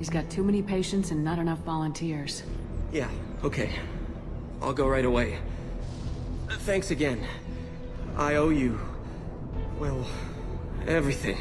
He's got too many patients and not enough volunteers. Yeah, okay. I'll go right away. Thanks again. I owe you... well, everything.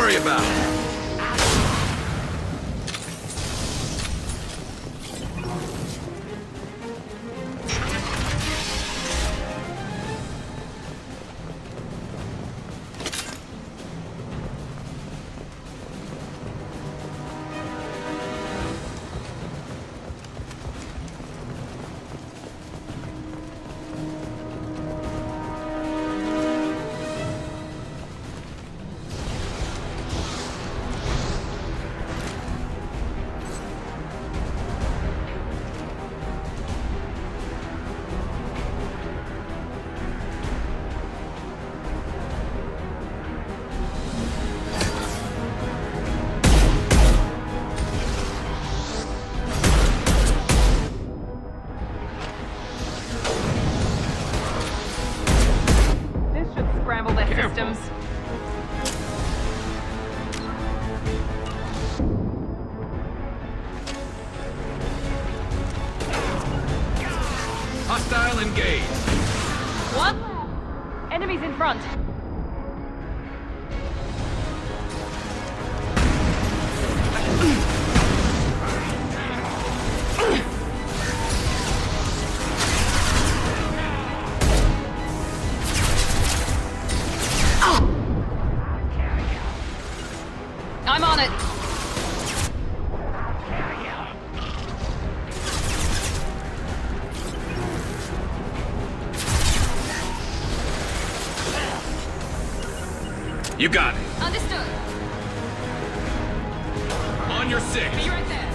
worry about. Systems. Hostile engaged. What? Enemies in front. I'm on it. You got it. Understood. On your six. Be right there.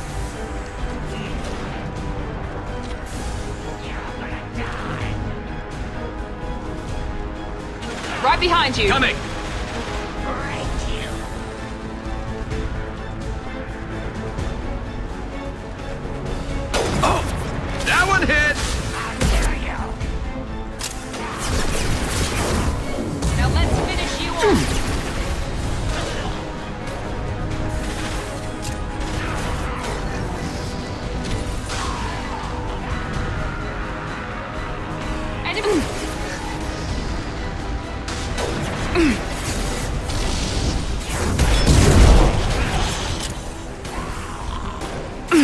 Right behind you. Coming. Get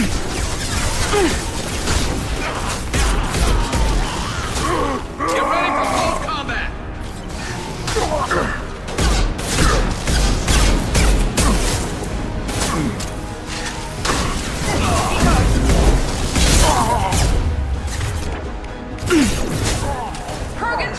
ready for close combat! Kurgan!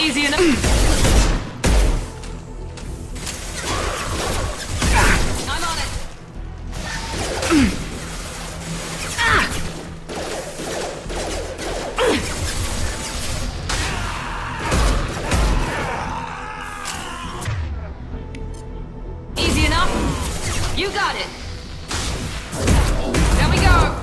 Easy enough. I'm on it. Easy enough. You got it. There we go.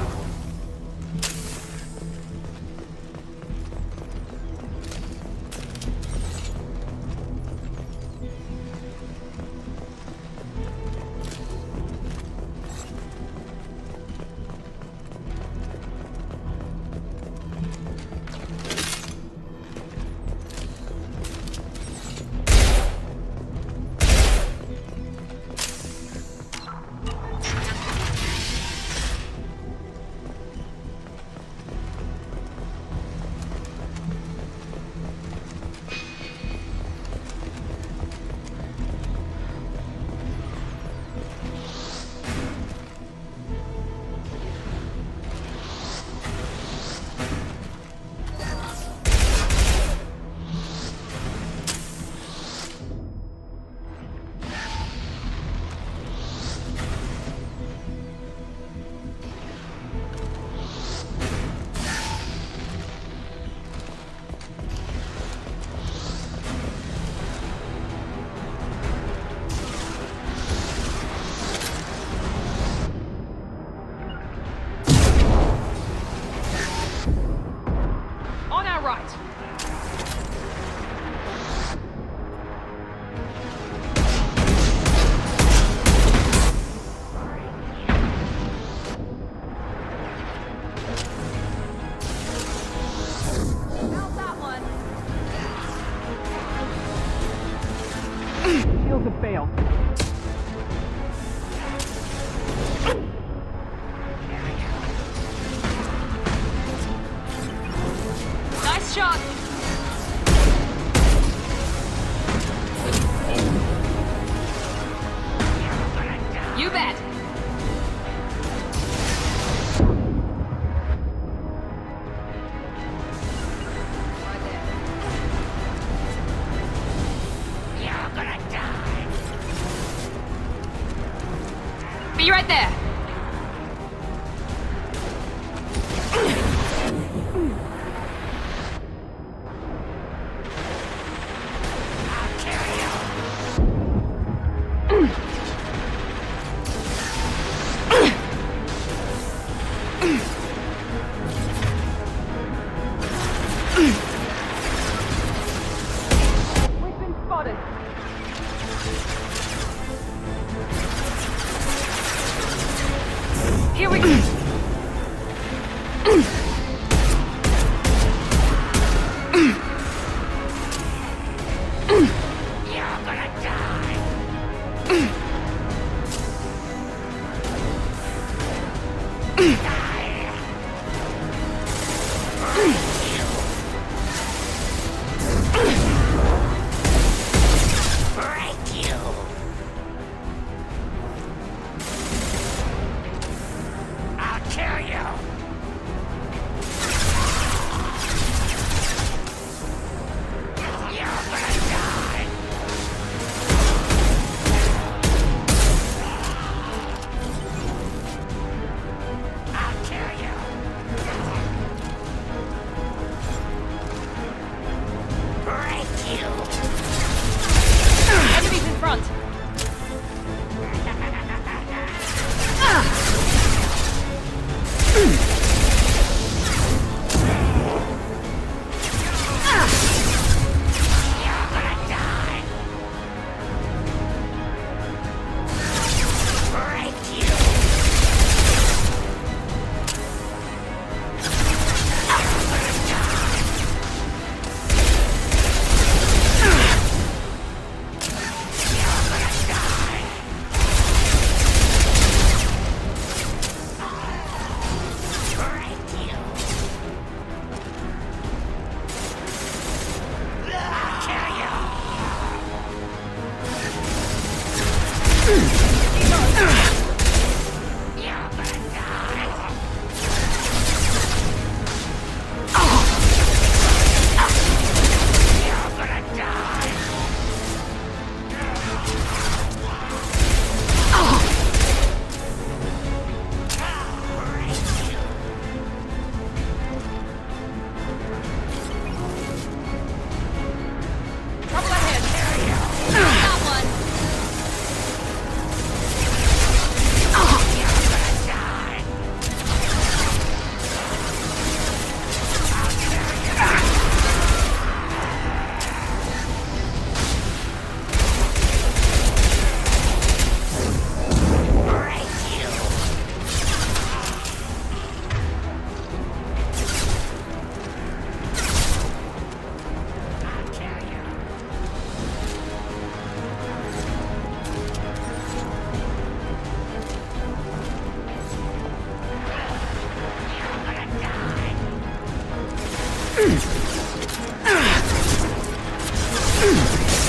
To fail. Nice shot. You bet. Be right there. We've been spotted. Here we go.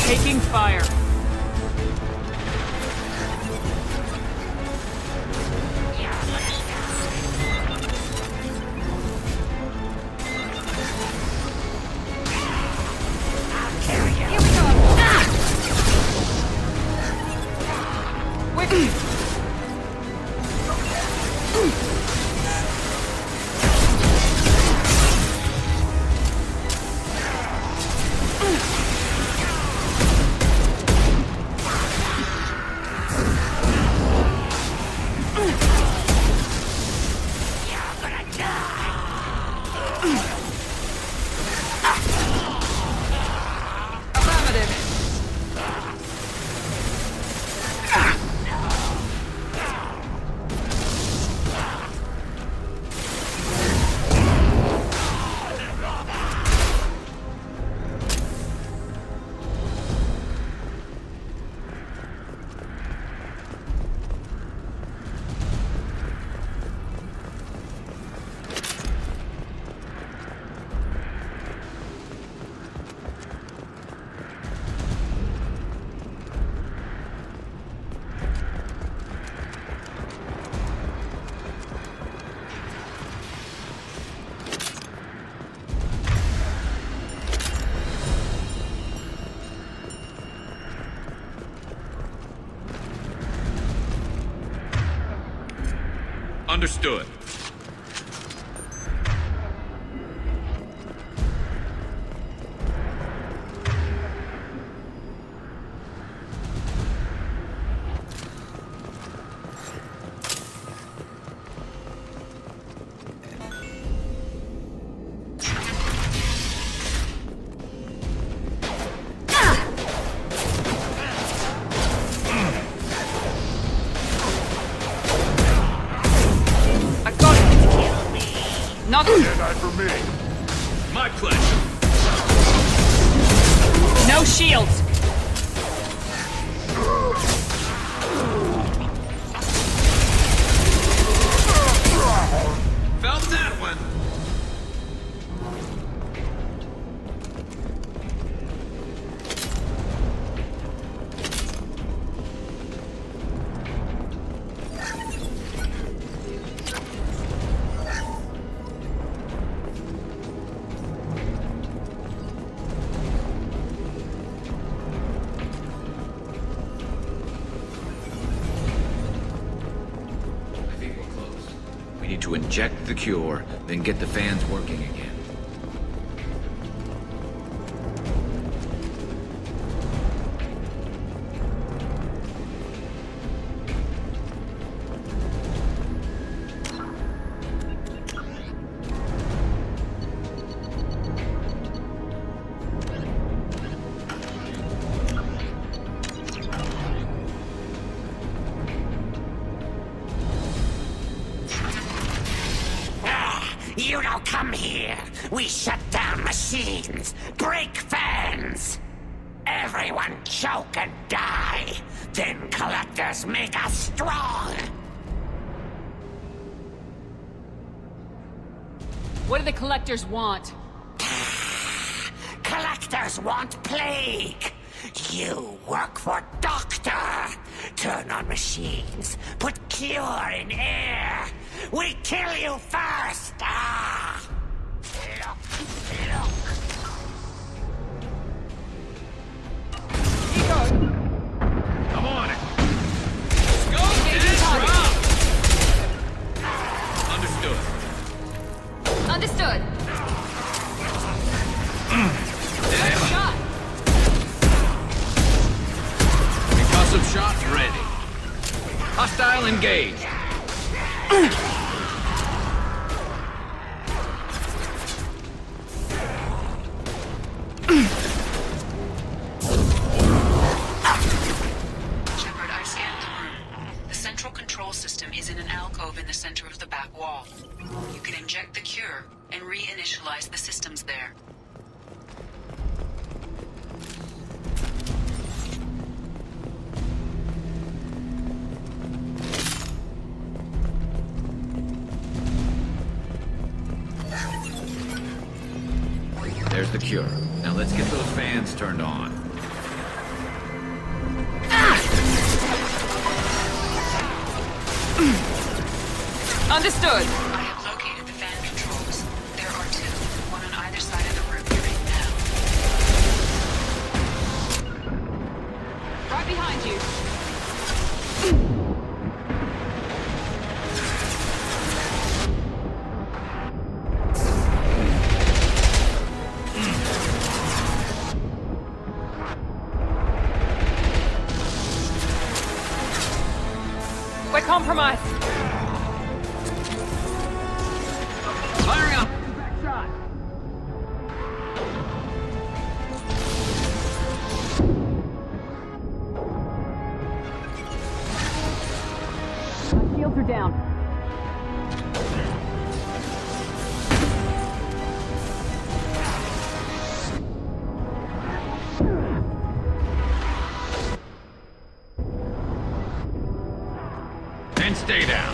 Taking fire. Understood. Not Jedi for me. My pleasure. no shields. Felt that one. We need to inject the cure, then get the fans working again. You don't come here. We shut down machines, break fans. Everyone choke and die. Then collectors make us strong. What do the collectors want? Collectors want plague. You work for Doctor. turn on machines. Put cure in air. We kill you first. Ah! Look. I'm on it. Go, Dash, drop! Understood. Understood. Shot. Concussive shot ready. Hostile engaged. Shepard, I've scanned the room. The central control system is in an alcove in the center of the back wall. You can inject the cure and reinitialize the systems there. There's the cure. Now let's get those fans turned on. Understood. I have located the fan controls. There are two, one on either side of the room you're in now. Right behind you. We're compromised. Firing up! Shields are down. And stay down.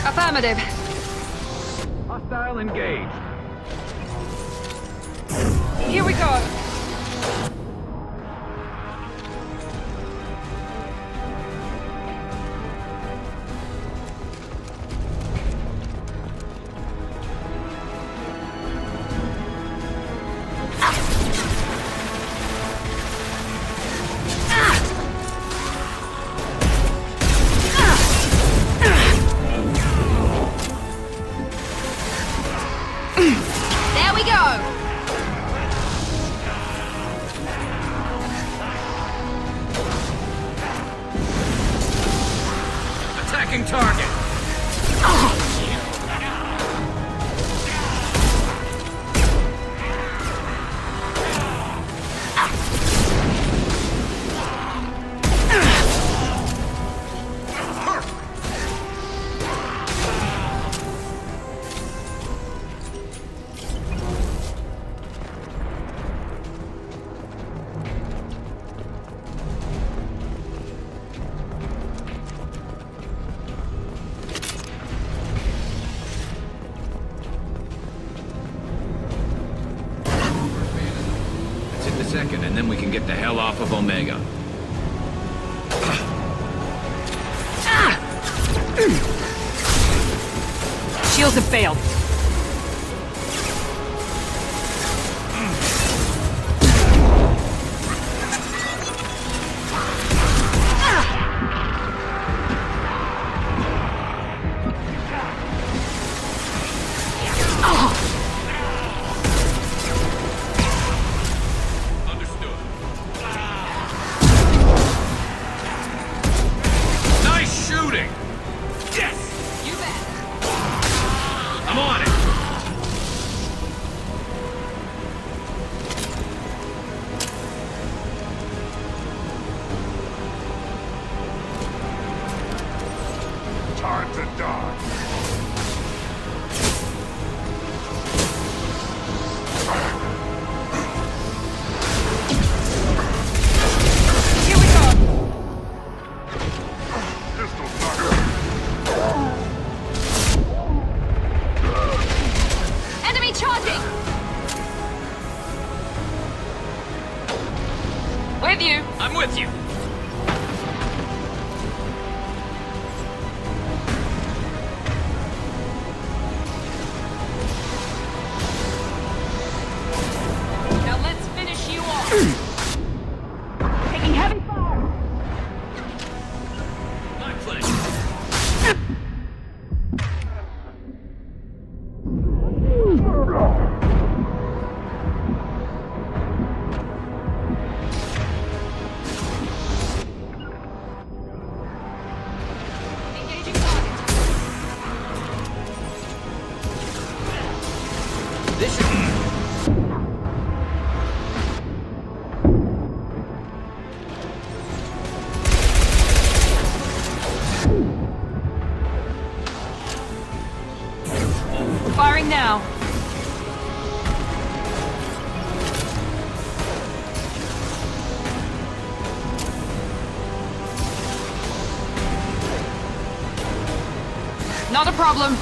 Affirmative. Hostile engaged. Here we go. There we go. Attacking target. Let's hit the second, and then we can get the hell off of Omega. Shields have failed. Understood. Nice shooting! Yes! You bet. I'm on With you. I'm with you. Now let's finish you off. Taking heavy fire. My pleasure. Engaging target. This should... Firing now. Not a problem.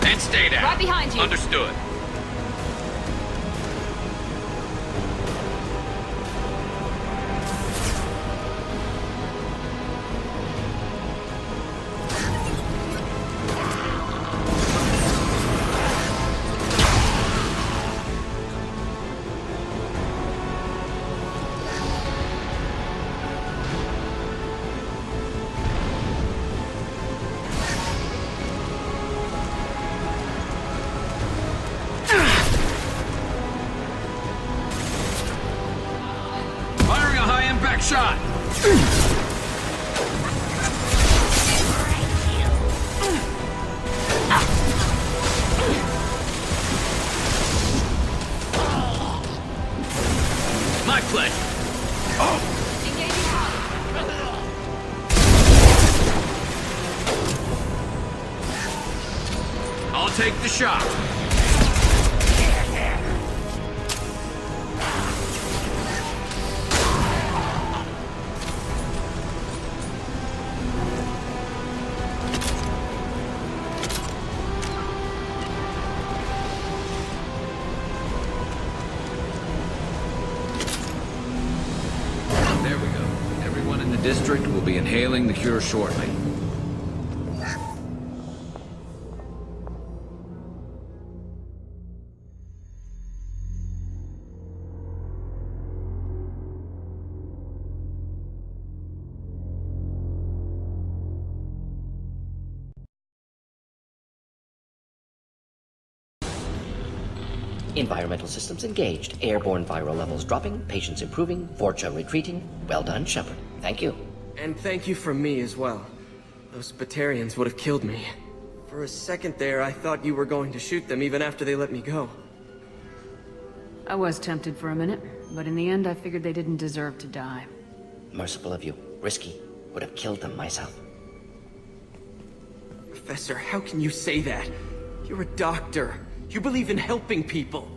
And stay down. Right behind you. Understood. Firing a high-impact shot. My pleasure. Engaging target. I'll take the shot. There we go. Everyone in the district will be inhaling the cure shortly. Environmental systems engaged. Airborne viral levels dropping. Patients improving. Vorcha retreating. Well done, Shepard. Thank you. And thank you from me as well. Those Batarians would have killed me. For a second there, I thought you were going to shoot them even after they let me go. I was tempted for a minute, but in the end I figured they didn't deserve to die. Merciful of you. Risky. Would have killed them myself. Professor, how can you say that? You're a doctor. You believe in helping people.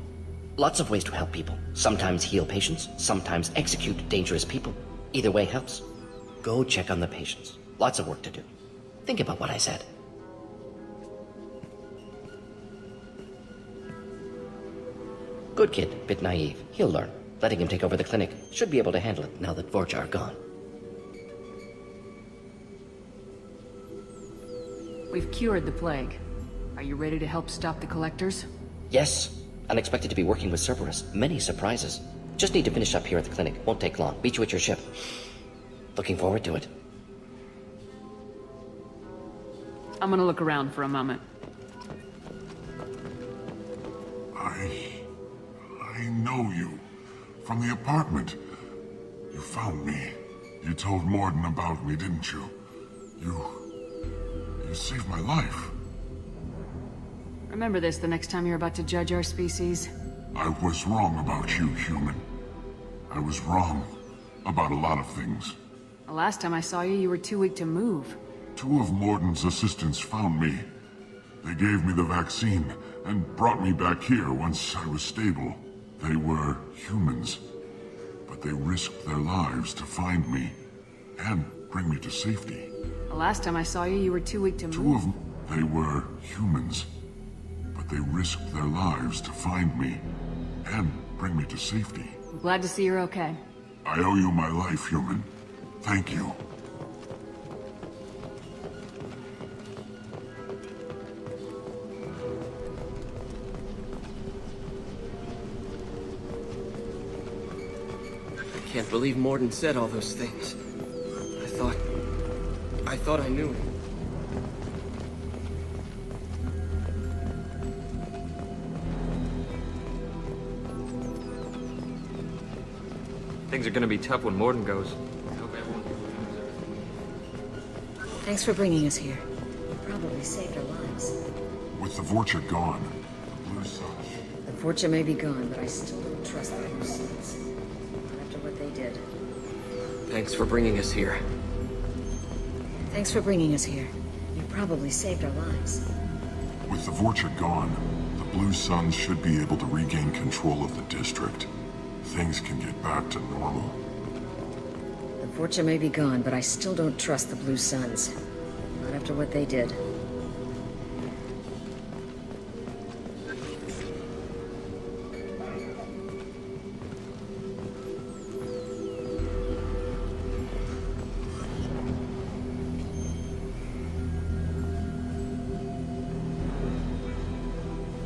Lots of ways to help people. Sometimes heal patients, sometimes execute dangerous people. Either way helps. Go check on the patients. Lots of work to do. Think about what I said. Good kid, bit naive. He'll learn. Letting him take over the clinic. Should be able to handle it now that Vorcha are gone. We've cured the plague. Are you ready to help stop the collectors? Yes. Unexpected to be working with Cerberus. Many surprises. Just need to finish up here at the clinic. Won't take long. Meet you at your ship. Looking forward to it. I'm gonna look around for a moment. I know you. From the apartment. You found me. You told Morden about me, didn't you? You saved my life. Remember this the next time you're about to judge our species. I was wrong about you, human. I was wrong about a lot of things. The last time I saw you, you were too weak to move. 2 of Morden's assistants found me. They gave me the vaccine and brought me back here once I was stable. They were humans, but they risked their lives to find me and bring me to safety. The last time I saw you, you were too weak to Two move. of them, they were humans, but they risked their lives to find me and bring me to safety. I'm glad to see you're okay. I owe you my life, human. Thank you. I can't believe Morden said all those things. I thought I knew him. Things are gonna be tough when Morden goes. I hope everyone... Thanks for bringing us here. You probably saved our lives. With the Vorcha gone, the Blue Sun... The Vorcha may be gone, but I still don't trust the Blue Suns. Not after what they did. Thanks for bringing us here. Thanks for bringing us here. You probably saved our lives. With the Vorcha gone, the Blue Suns should be able to regain control of the district. Things can get back to normal. The Vorcha may be gone, but I still don't trust the Blue Suns. Not after what they did.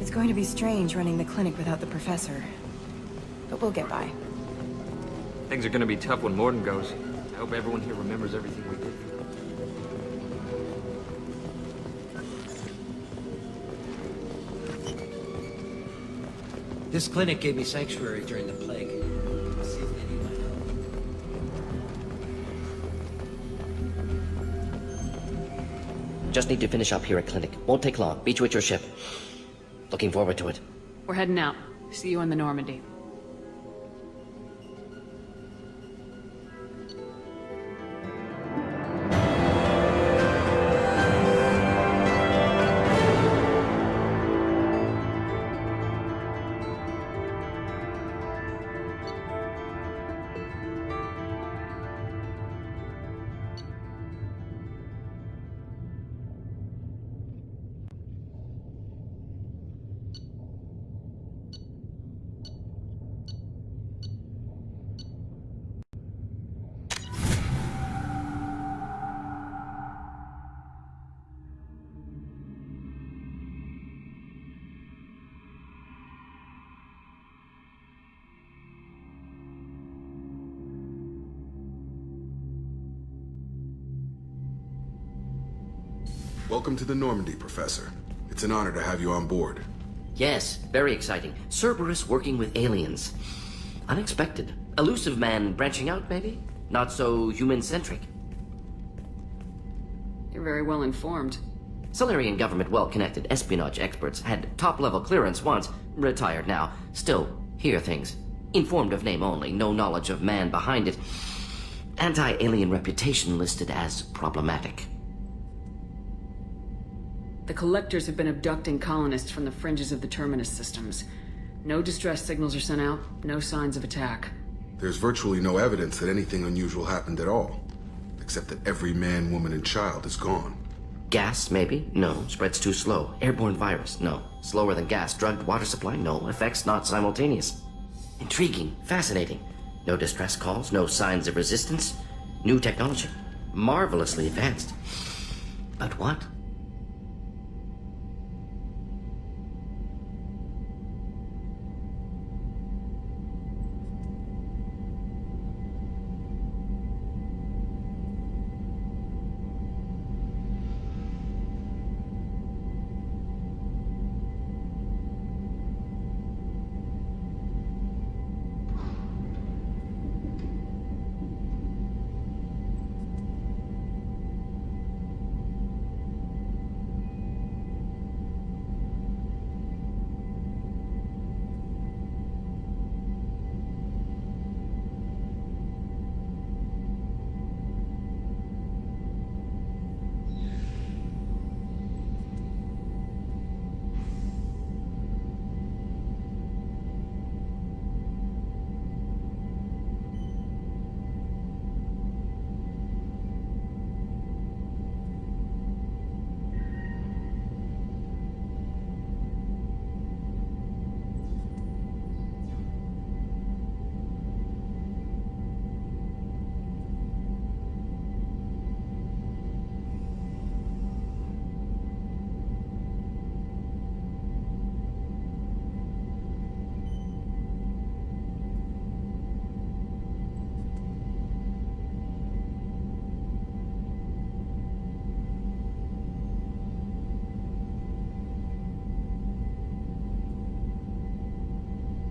It's going to be strange running the clinic without the professor. But we'll get by. Things are gonna be tough when Morden goes. I hope everyone here remembers everything we did. This clinic gave me sanctuary during the plague. I'll see if they need my help. Just need to finish up here at clinic. Won't take long. Meet you at your ship. Looking forward to it. We're heading out. See you on the Normandy. Welcome to the Normandy, Professor. It's an honor to have you on board. Yes, very exciting. Cerberus working with aliens. Unexpected. Elusive man branching out, maybe? Not so human-centric. You're very well informed. Solarian government well-connected espionage experts had top-level clearance once, retired now. Still, hear things. Informed of name only, no knowledge of man behind it. Anti-alien reputation listed as problematic. The Collectors have been abducting colonists from the fringes of the Terminus systems. No distress signals are sent out, no signs of attack. There's virtually no evidence that anything unusual happened at all, except that every man, woman, and child is gone. Gas, maybe? No. Spreads too slow. Airborne virus? No. Slower than gas. Drugged water supply? No. Effects not simultaneous. Intriguing. Fascinating. No distress calls. No signs of resistance. New technology. Marvelously advanced. But what?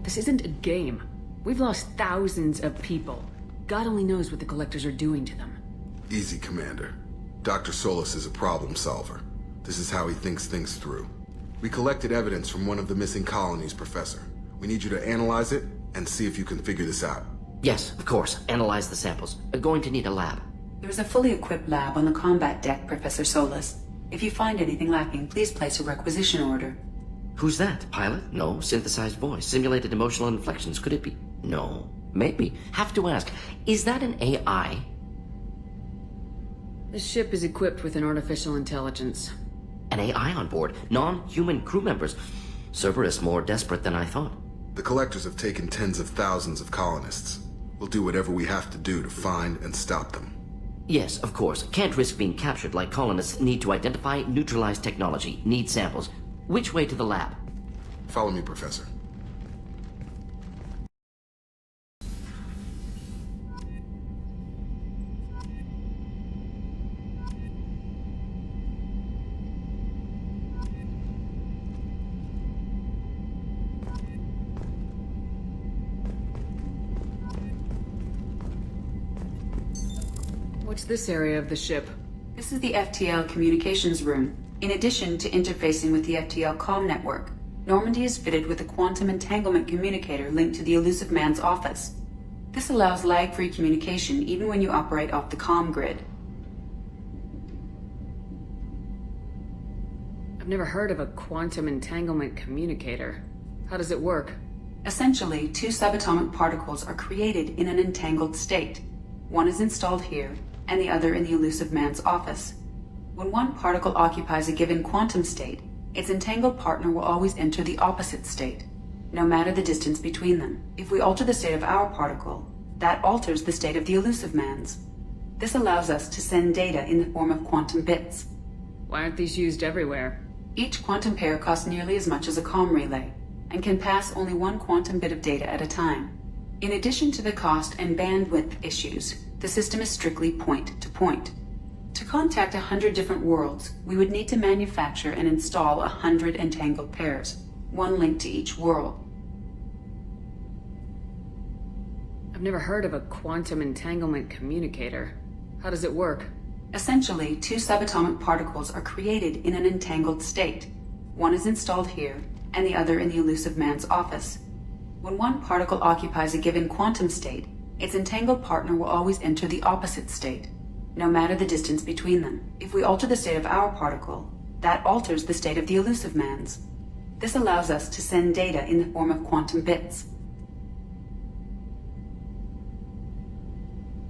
This isn't a game. We've lost thousands of people. God only knows what the Collectors are doing to them. Easy, Commander. Dr. Solis is a problem solver. This is how he thinks things through. We collected evidence from one of the missing colonies, Professor. We need you to analyze it and see if you can figure this out. Yes, of course. Analyze the samples. We're going to need a lab. There's a fully equipped lab on the combat deck, Professor Solis. If you find anything lacking, please place a requisition order. Who's that? Pilot? No. Synthesized voice. Simulated emotional inflections. Could it be? No. Maybe. Have to ask. Is that an AI? The ship is equipped with an artificial intelligence. An AI on board? Non-human crew members? Cerberus more desperate than I thought. The Collectors have taken tens of thousands of colonists. We'll do whatever we have to do to find and stop them. Yes, of course. Can't risk being captured like colonists need to identify, neutralize technology, need samples. Which way to the lab? Follow me, Professor. What's this area of the ship? This is the FTL communications room. In addition to interfacing with the FTL comm network, Normandy is fitted with a quantum entanglement communicator linked to the Elusive Man's office. This allows lag-free communication even when you operate off the comm grid. I've never heard of a quantum entanglement communicator. How does it work? Essentially, two subatomic particles are created in an entangled state. One is installed here, and the other in the Elusive Man's office. When one particle occupies a given quantum state, its entangled partner will always enter the opposite state, no matter the distance between them. If we alter the state of our particle, that alters the state of the Elusive Man's. This allows us to send data in the form of quantum bits. Why aren't these used everywhere? Each quantum pair costs nearly as much as a comm relay, and can pass only one quantum bit of data at a time. In addition to the cost and bandwidth issues, the system is strictly point-to-point. To contact 100 different worlds, we would need to manufacture and install 100 entangled pairs, one linked to each world. I've never heard of a quantum entanglement communicator. How does it work? Essentially, two subatomic particles are created in an entangled state. One is installed here, and the other in the Elusive Man's office. When one particle occupies a given quantum state, its entangled partner will always enter the opposite state, no matter the distance between them. If we alter the state of our particle, that alters the state of the Elusive Man's. This allows us to send data in the form of quantum bits.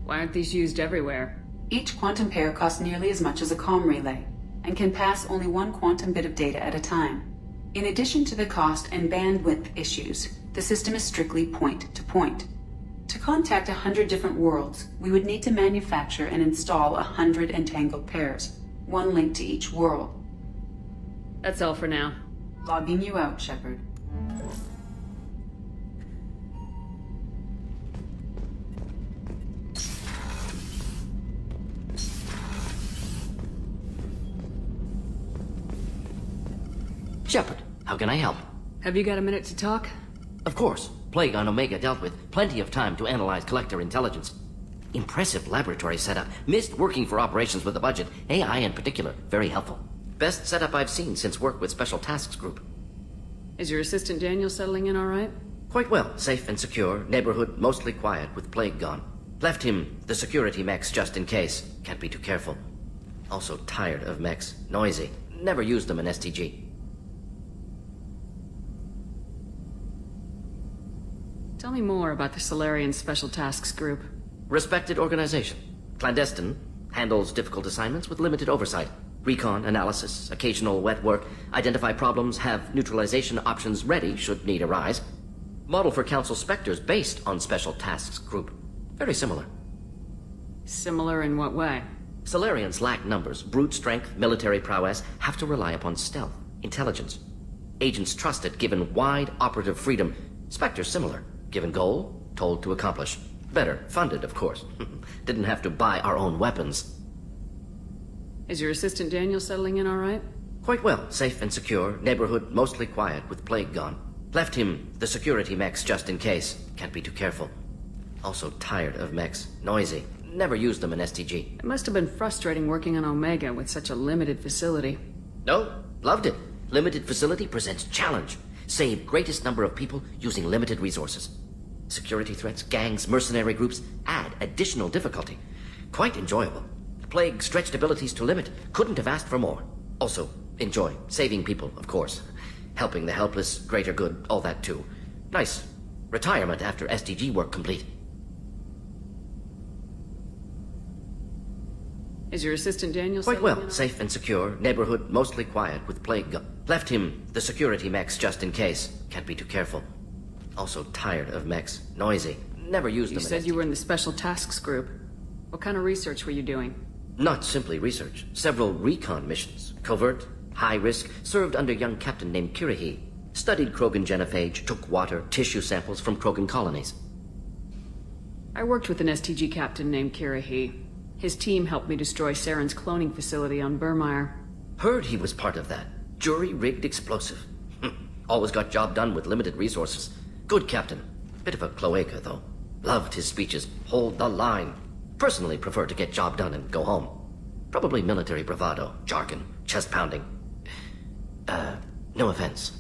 Why aren't these used everywhere? Each quantum pair costs nearly as much as a comm relay, and can pass only one quantum bit of data at a time. In addition to the cost and bandwidth issues, the system is strictly point-to-point. To contact 100 different worlds, we would need to manufacture and install 100 entangled pairs, one linked to each world. That's all for now. Logging you out, Shepard. Shepard, how can I help? Have you got a minute to talk? Of course. Plague on Omega dealt with. Plenty of time to analyze Collector intelligence. Impressive laboratory setup. Missed working for operations with a budget. AI in particular. Very helpful. Best setup I've seen since work with Special Tasks Group. Is your assistant Daniel settling in all right? Quite well. Safe and secure. Neighborhood mostly quiet with Plague gone. Left him the security mechs just in case. Can't be too careful. Also tired of mechs. Noisy. Never used them in STG. Tell me more about the Solarian Special Tasks Group. Respected organization. Clandestine. Handles difficult assignments with limited oversight. Recon, analysis, occasional wet work. Identify problems, have neutralization options ready should need arise. Model for Council Spectres based on Special Tasks Group. Very similar. Similar in what way? Solarians lack numbers, brute strength, military prowess, have to rely upon stealth, intelligence. Agents trusted, given wide operative freedom. Spectres similar. Given goal, told to accomplish. Better, funded, of course. Didn't have to buy our own weapons. Is your assistant Daniel settling in all right? Quite well. Safe and secure. Neighborhood mostly quiet with Plague gone. Left him the security mechs just in case. Can't be too careful. Also tired of mechs. Noisy. Never used them in STG. It must have been frustrating working on Omega with such a limited facility. No, loved it. Limited facility presents challenge. Save greatest number of people using limited resources. Security threats, gangs, mercenary groups add additional difficulty. Quite enjoyable. The Plague stretched abilities to limit. Couldn't have asked for more. Also, enjoy. Saving people, of course. Helping the helpless, greater good, all that too. Nice. Retirement after STG work complete. Is your assistant Daniel Quite settling well. in? Safe and secure. Neighborhood mostly quiet with Plague. Left him the security mechs just in case. Can't be too careful. Also tired of mechs. Noisy. Never used them. You said you were in the Special Tasks Group. What kind of research were you doing? Not simply research. Several recon missions. Covert, high risk, served under a young captain named Kirrahe. Studied Krogan genophage, took water, tissue samples from Krogan colonies. I worked with an STG captain named Kirrahe. His team helped me destroy Saren's cloning facility on Burmire. Heard he was part of that. Jury-rigged explosive. Always got job done with limited resources. Good captain. Bit of a cloaca, though. Loved his speeches. Hold the line. Personally prefer to get job done and go home. Probably military bravado, jargon, chest pounding. No offense.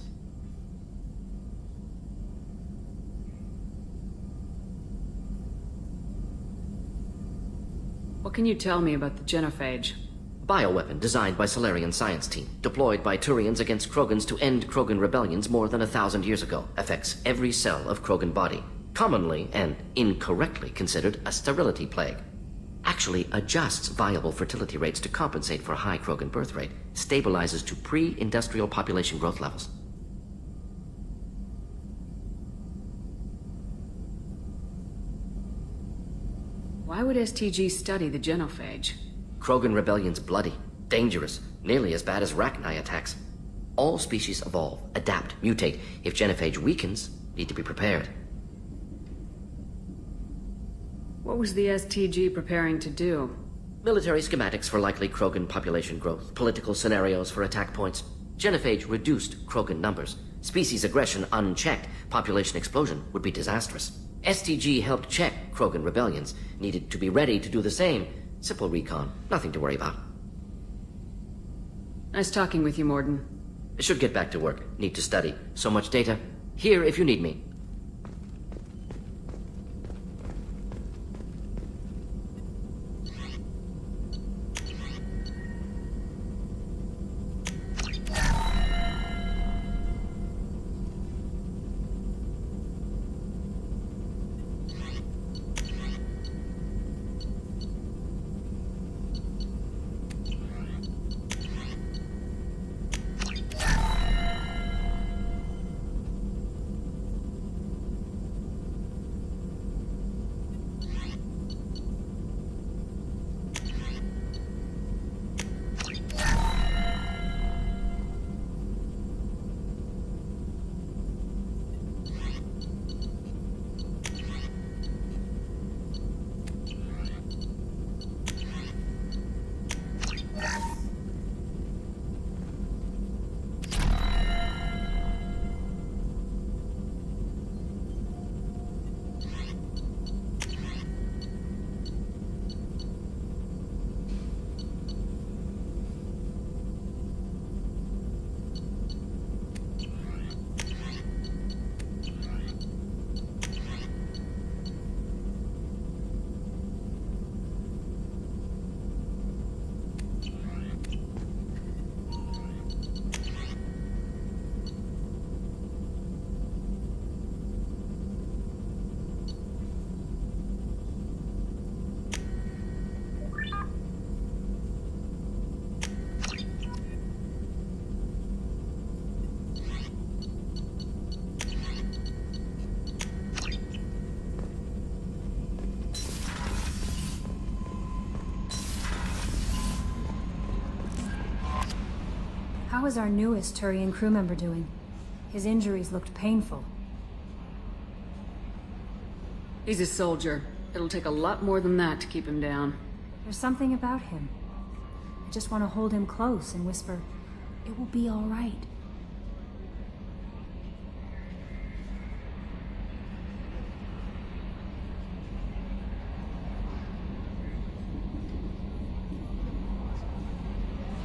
What can you tell me about the genophage? Bioweapon designed by Salarian science team, deployed by Turians against Krogans to end Krogan rebellions more than 1,000 years ago. Affects every cell of Krogan body. Commonly and incorrectly considered a sterility plague. Actually adjusts viable fertility rates to compensate for a high Krogan birth rate. Stabilizes to pre-industrial population growth levels. Why would STG study the genophage? Krogan rebellion's bloody, dangerous, nearly as bad as Rachni attacks. All species evolve, adapt, mutate. If genophage weakens, need to be prepared. What was the STG preparing to do? Military schematics for likely Krogan population growth, political scenarios for attack points. Genophage reduced Krogan numbers. Species aggression unchecked, population explosion would be disastrous. STG helped check Krogan rebellions, needed to be ready to do the same. Simple recon, nothing to worry about. Nice talking with you, Mordin. Should get back to work, need to study. So much data. Here if you need me. How is our newest Turian crew member doing? His injuries looked painful. He's a soldier. It'll take a lot more than that to keep him down. There's something about him. I just want to hold him close and whisper, "It will be all right."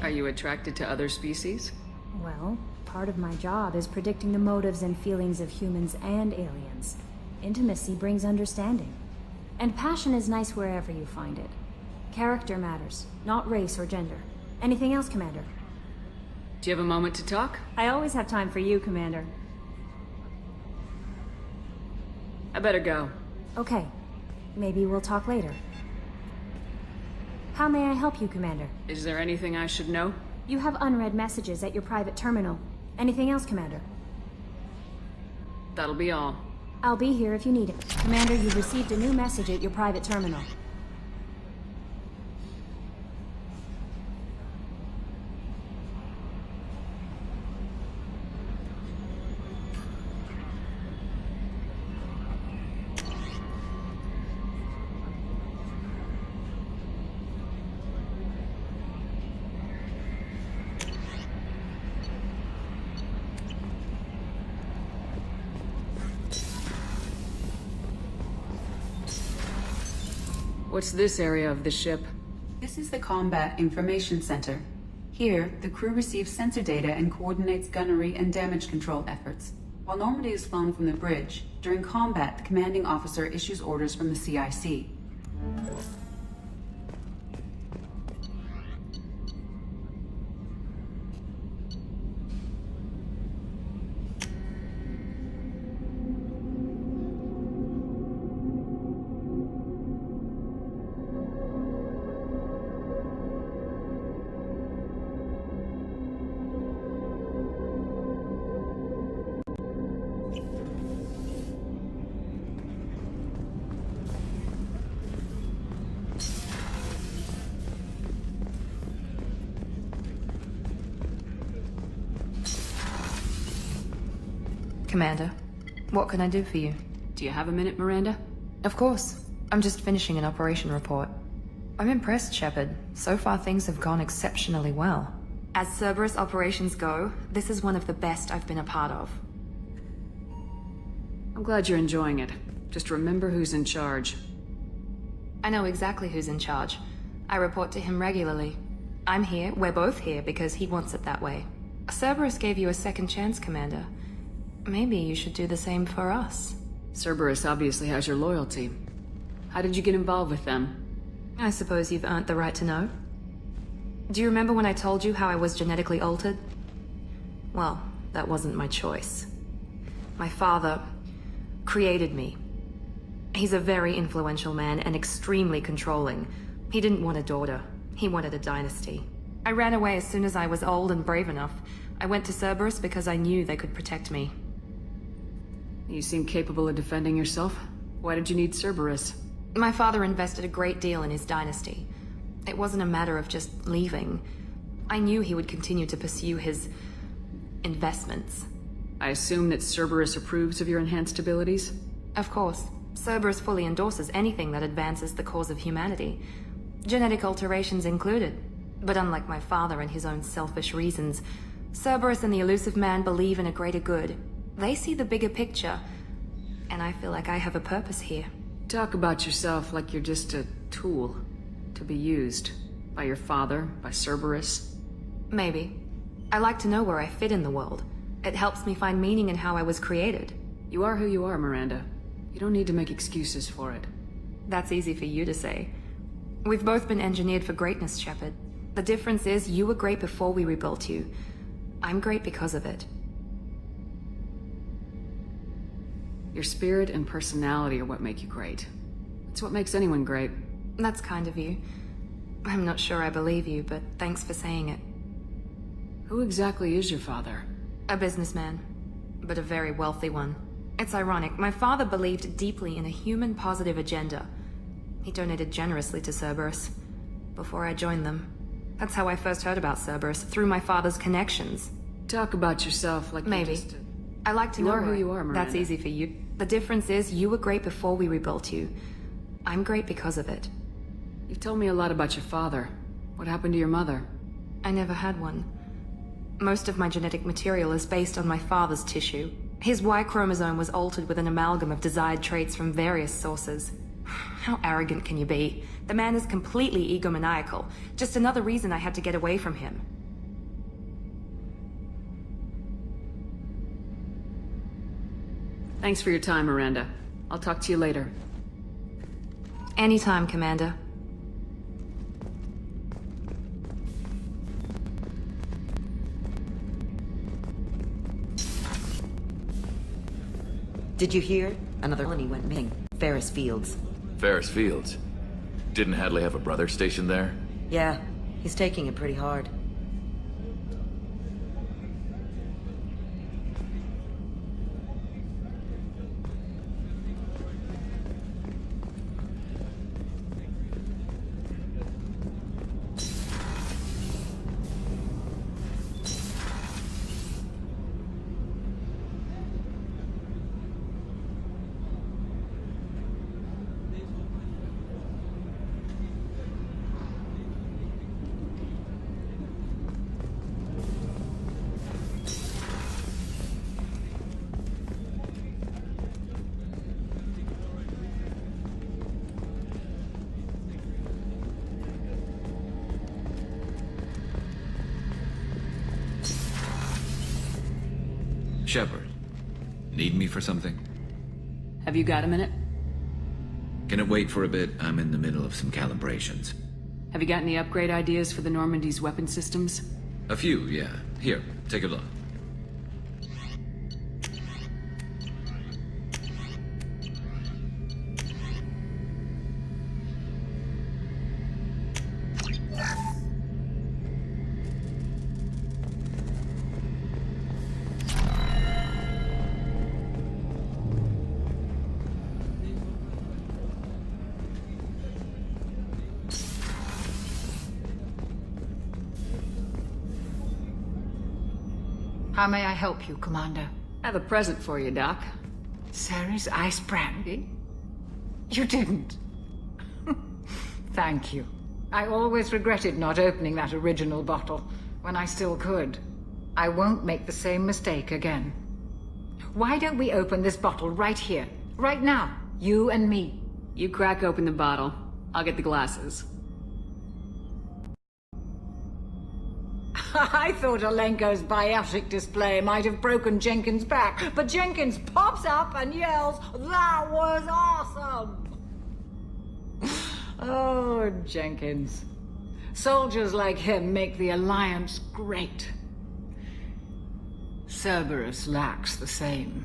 Are you attracted to other species? Well, part of my job is predicting the motives and feelings of humans and aliens. Intimacy brings understanding. And passion is nice wherever you find it. Character matters, not race or gender. Anything else, Commander? Do you have a moment to talk? I always have time for you, Commander. I better go. Okay. Maybe we'll talk later. How may I help you, Commander? Is there anything I should know? You have unread messages at your private terminal. Anything else, Commander? That'll be all. I'll be here if you need it. Commander, you've received a new message at your private terminal. What's this area of the ship? This is the Combat Information Center. Here, the crew receives sensor data and coordinates gunnery and damage control efforts. While Normandy is flown from the bridge, during combat, the commanding officer issues orders from the CIC. Commander, what can I do for you? Do you have a minute, Miranda? Of course. I'm just finishing an operation report. I'm impressed, Shepard. So far things have gone exceptionally well. As Cerberus operations go, this is one of the best I've been a part of. I'm glad you're enjoying it. Just remember who's in charge. I know exactly who's in charge. I report to him regularly. I'm here, we're both here, because he wants it that way. Cerberus gave you a second chance, Commander. Maybe you should do the same for us. Cerberus obviously has your loyalty. How did you get involved with them? I suppose you've earned the right to know. Do you remember when I told you how I was genetically altered? Well, that wasn't my choice. My father created me. He's a very influential man and extremely controlling. He didn't want a daughter. He wanted a dynasty. I ran away as soon as I was old and brave enough. I went to Cerberus because I knew they could protect me. You seem capable of defending yourself. Why did you need Cerberus? My father invested a great deal in his dynasty. It wasn't a matter of just leaving. I knew he would continue to pursue his investments. I assume that Cerberus approves of your enhanced abilities? Of course. Cerberus fully endorses anything that advances the cause of humanity. Genetic alterations included. But unlike my father and his own selfish reasons, Cerberus and the Elusive Man believe in a greater good. They see the bigger picture, and I feel like I have a purpose here. Talk about yourself like you're just a tool to be used by your father, by Cerberus. Maybe. I like to know where I fit in the world. It helps me find meaning in how I was created. You are who you are, Miranda. You don't need to make excuses for it. That's easy for you to say. We've both been engineered for greatness, Shepard. The difference is you were great before we rebuilt you. I'm great because of it. Your spirit and personality are what make you great. It's what makes anyone great. That's kind of you. I'm not sure I believe you, but thanks for saying it. Who exactly is your father? A businessman, but a very wealthy one. It's ironic, my father believed deeply in a human-positive agenda. He donated generously to Cerberus before I joined them. That's how I first heard about Cerberus, through my father's connections. Talk about yourself like maybe. You're just I like to you know are who you are, Miranda. That's easy for you. The difference is you were great before we rebuilt you. I'm great because of it. You've told me a lot about your father. What happened to your mother? I never had one. Most of my genetic material is based on my father's tissue. His Y chromosome was altered with an amalgam of desired traits from various sources. How arrogant can you be? The man is completely egomaniacal. Just another reason I had to get away from him. Thanks for your time, Miranda. I'll talk to you later. Anytime, Commander. Did you hear? Another colony went missing. Ferris Fields. Ferris Fields? Didn't Hadley have a brother stationed there? Yeah, he's taking it pretty hard. Shepard, need me for something? Have you got a minute? Can it wait for a bit? I'm in the middle of some calibrations. Have you got any upgrade ideas for the Normandy's weapon systems? A few, yeah. Here, take a look. How may I help you, Commander? I have a present for you, Doc. Ceres ice brandy? You didn't. Thank you. I always regretted not opening that original bottle when I still could. I won't make the same mistake again. Why don't we open this bottle right here, right now, you and me? You crack open the bottle. I'll get the glasses. I thought Alenko's biotic display might have broken Jenkins' back, but Jenkins pops up and yells, "That was awesome!" Oh, Jenkins. Soldiers like him make the Alliance great. Cerberus lacks the same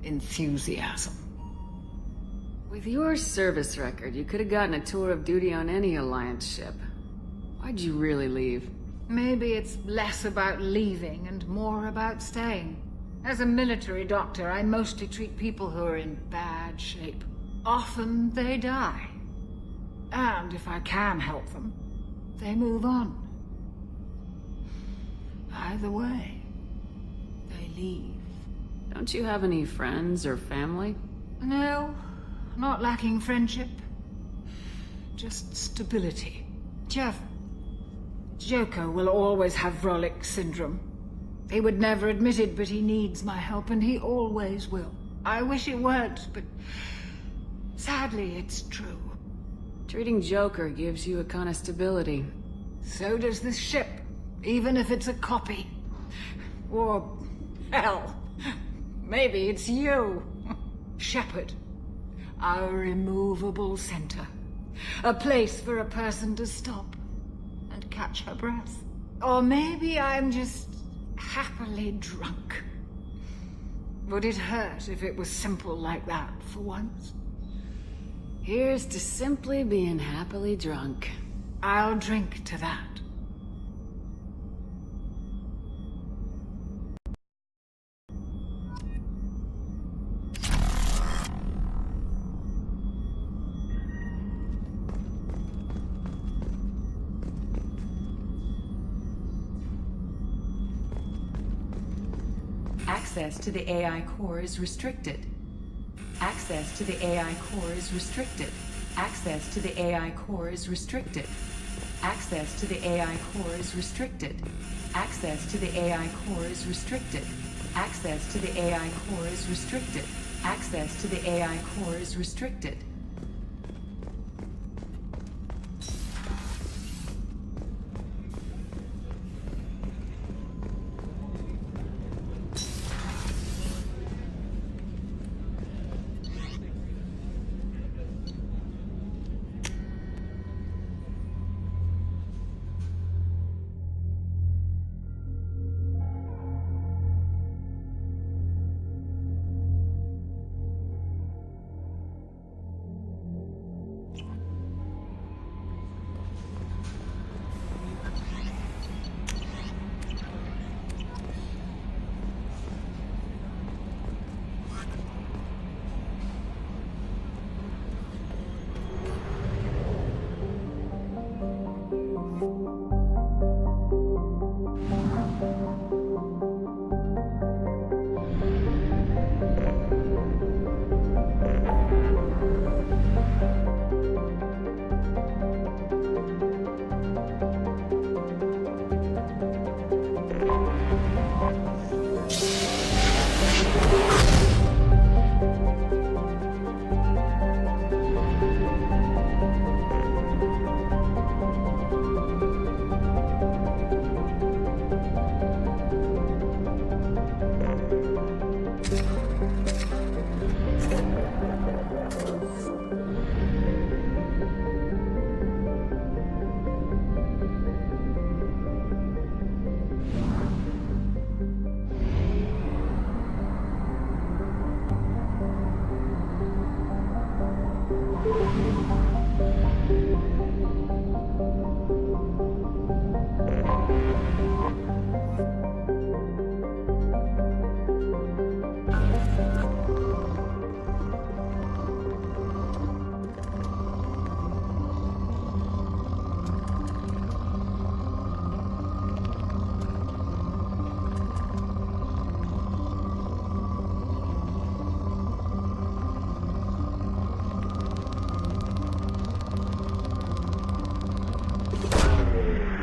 enthusiasm. With your service record, you could have gotten a tour of duty on any Alliance ship. Why'd you really leave? Maybe it's less about leaving and more about staying. As a military doctor, I mostly treat people who are in bad shape. Often they die. And if I can help them, they move on. Either way, they leave. Don't you have any friends or family? No, not lacking friendship. Just stability. Jeff, Joker will always have Vrolic syndrome. He would never admit it, but he needs my help, and he always will. I wish it weren't, but sadly, it's true. Treating Joker gives you a kind of stability. So does this ship, even if it's a copy. Or, hell, maybe it's you. Shepard, our immovable center. A place for a person to stop and catch her breath. Or maybe I'm just happily drunk. Would it hurt if it was simple like that for once? Here's to simply being happily drunk. I'll drink to that. Access to the AI core is restricted. Access to the AI core is restricted. Access to the AI core is restricted. Access to the AI core is restricted. Access to the AI core is restricted. Access to the AI core is restricted. Access to the AI core is restricted.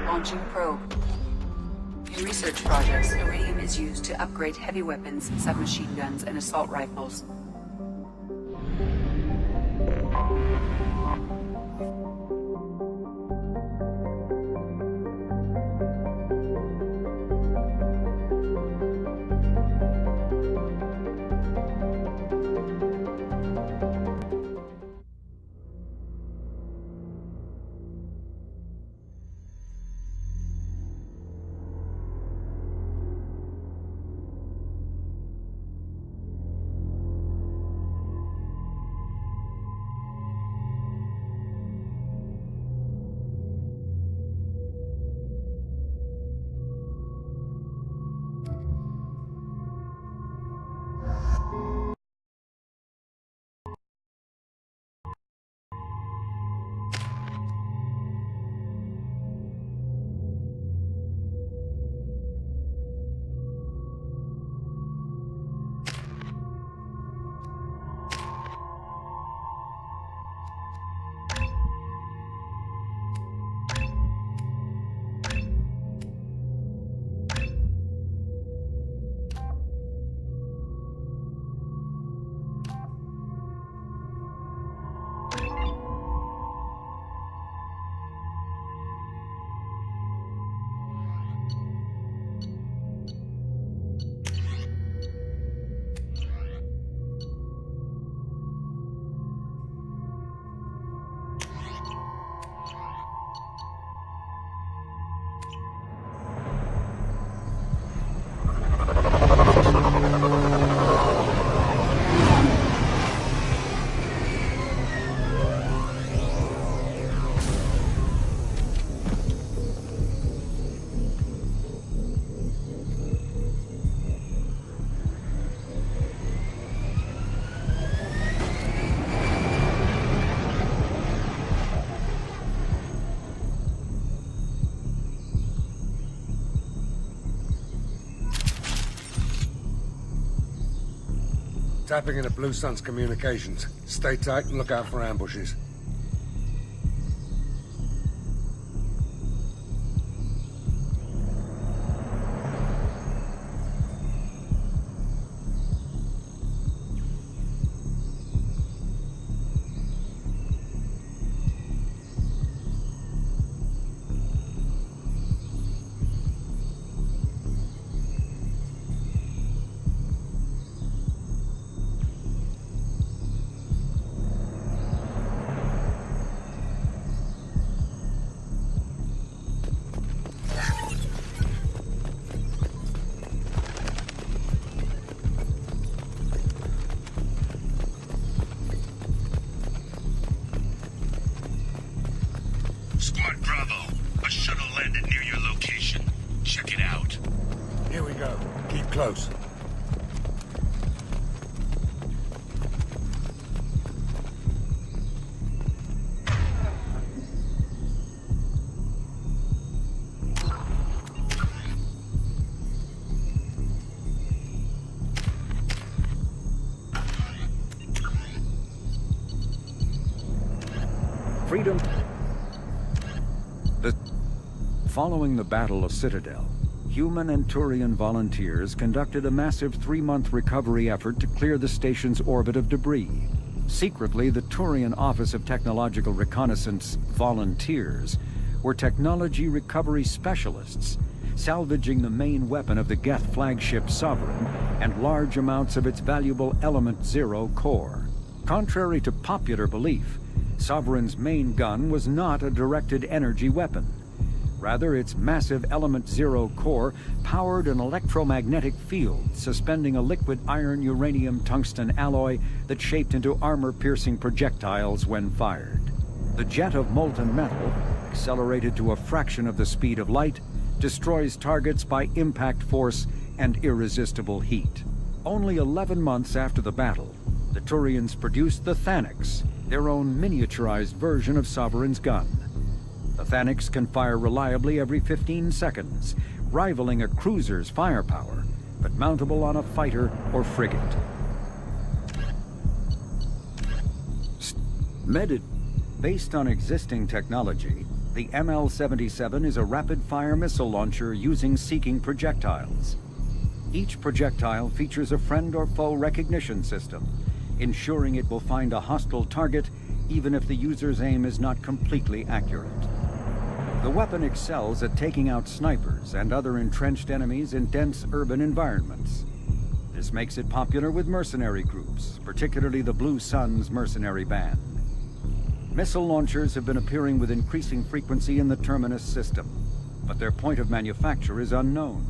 Launching probe. In research projects, iridium is used to upgrade heavy weapons, submachine guns, and assault rifles. Tapping into Blue Sun's communications. Stay tight and look out for ambushes. Squad Bravo, a shuttle landed near your location. Check it out. Here we go. Keep close. Freedom. Following the Battle of Citadel, human and Turian volunteers conducted a massive 3-month recovery effort to clear the station's orbit of debris. Secretly, the Turian Office of Technological Reconnaissance volunteers were technology recovery specialists, salvaging the main weapon of the Geth flagship Sovereign and large amounts of its valuable Element Zero core. Contrary to popular belief, Sovereign's main gun was not a directed energy weapon. Rather, its massive Element Zero core powered an electromagnetic field suspending a liquid iron-uranium-tungsten alloy that shaped into armor-piercing projectiles when fired. The jet of molten metal, accelerated to a fraction of the speed of light, destroys targets by impact force and irresistible heat. Only 11 months after the battle, the Turians produced the Thanix, their own miniaturized version of Sovereign's gun. The Thanix can fire reliably every 15 seconds, rivaling a cruiser's firepower, but mountable on a fighter or frigate. Based on existing technology, the ML-77 is a rapid-fire missile launcher using seeking projectiles. Each projectile features a friend or foe recognition system, ensuring it will find a hostile target even if the user's aim is not completely accurate. The weapon excels at taking out snipers and other entrenched enemies in dense urban environments. This makes it popular with mercenary groups, particularly the Blue Suns mercenary band. Missile launchers have been appearing with increasing frequency in the Terminus system, but their point of manufacture is unknown.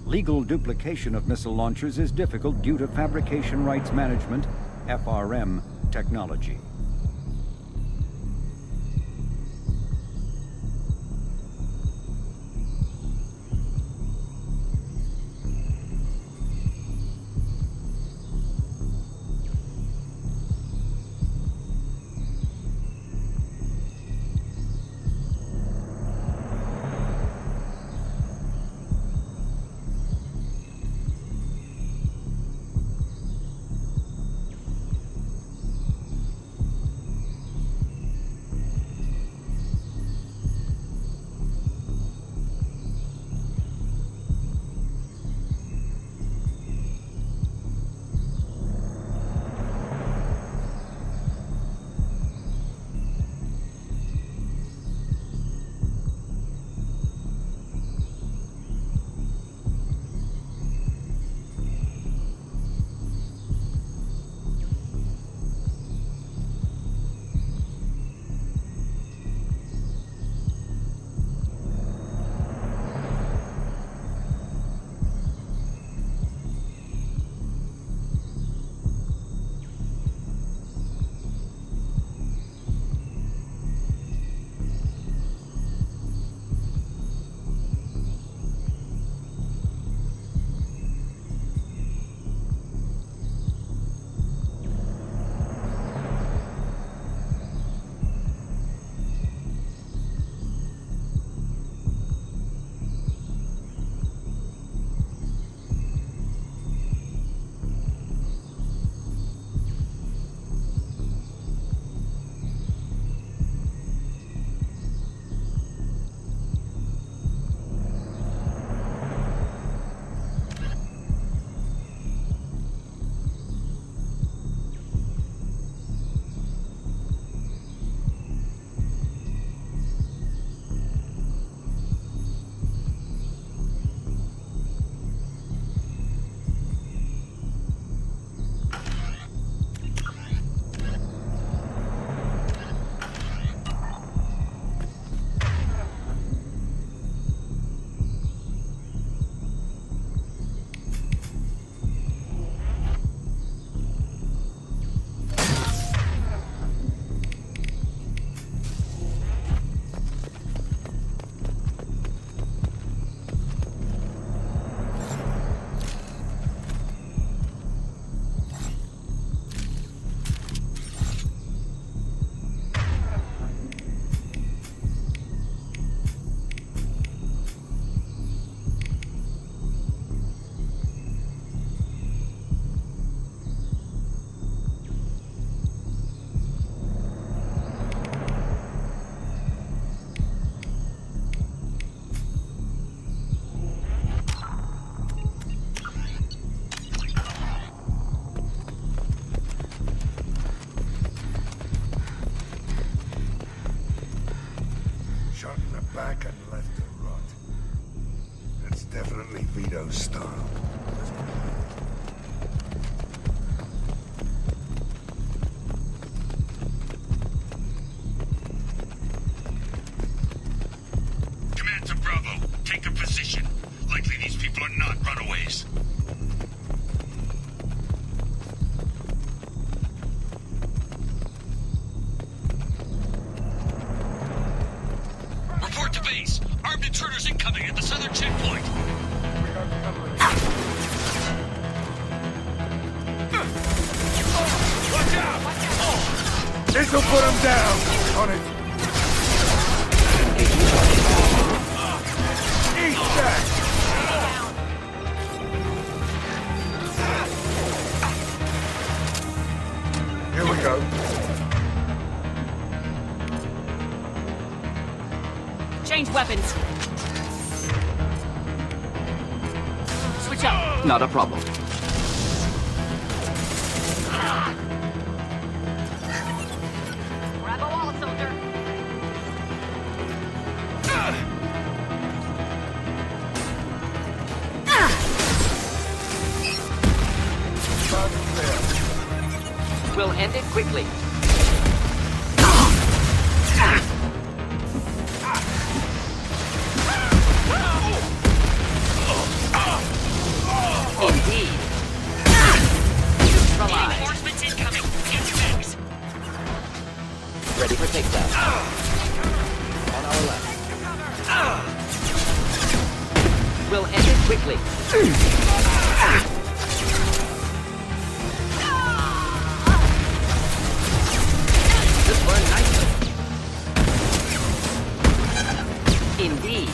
Legal duplication of missile launchers is difficult due to Fabrication Rights Management, FRM, technology. back and left to rot. That's definitely Vito's style. This'll put him down! On it! Eat that! Here we go. Change weapons. Switch up. Not a problem. Grab a wallet, soldier. We'll end it quickly. Indeed. Reinforcements incoming. Get your bags. Ready for takedown. On our left. We'll end it quickly. This burned nicely. Indeed.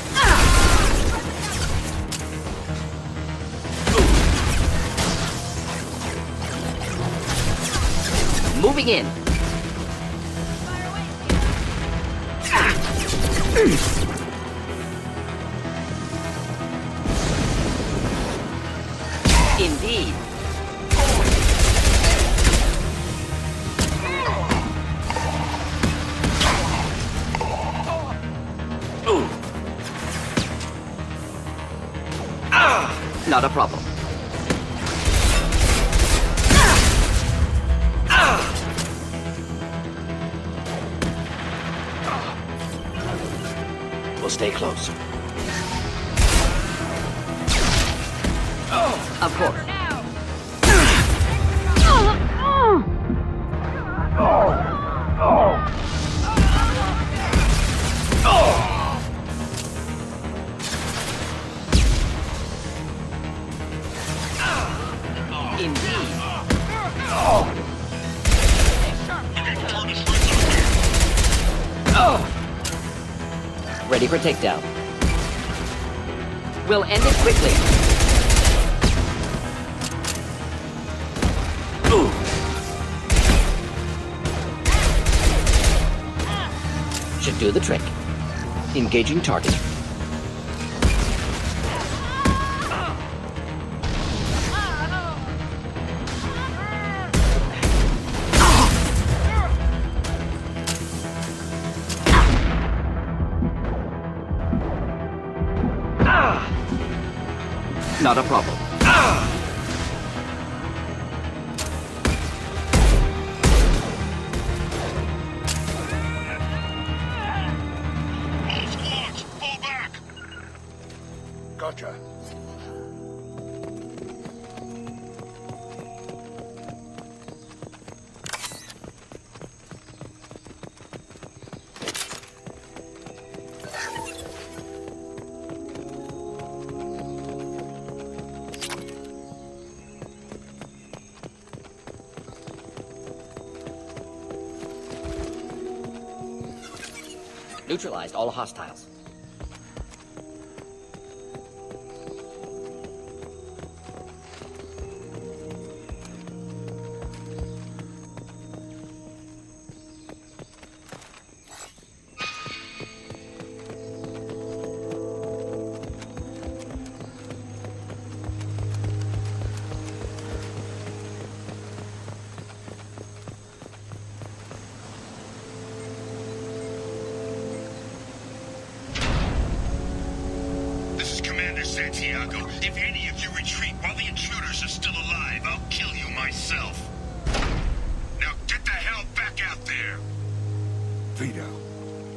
Moving in. Indeed. Not a problem. We'll stay close. Of course. Indeed. Ready for takedown. We'll end it quickly. Should do the trick. Engaging target. Not a problem. Squads, fall back! Gotcha. Neutralized all hostiles. Santiago, if any of you retreat while the intruders are still alive, I'll kill you myself. Now get the hell back out there! Vito.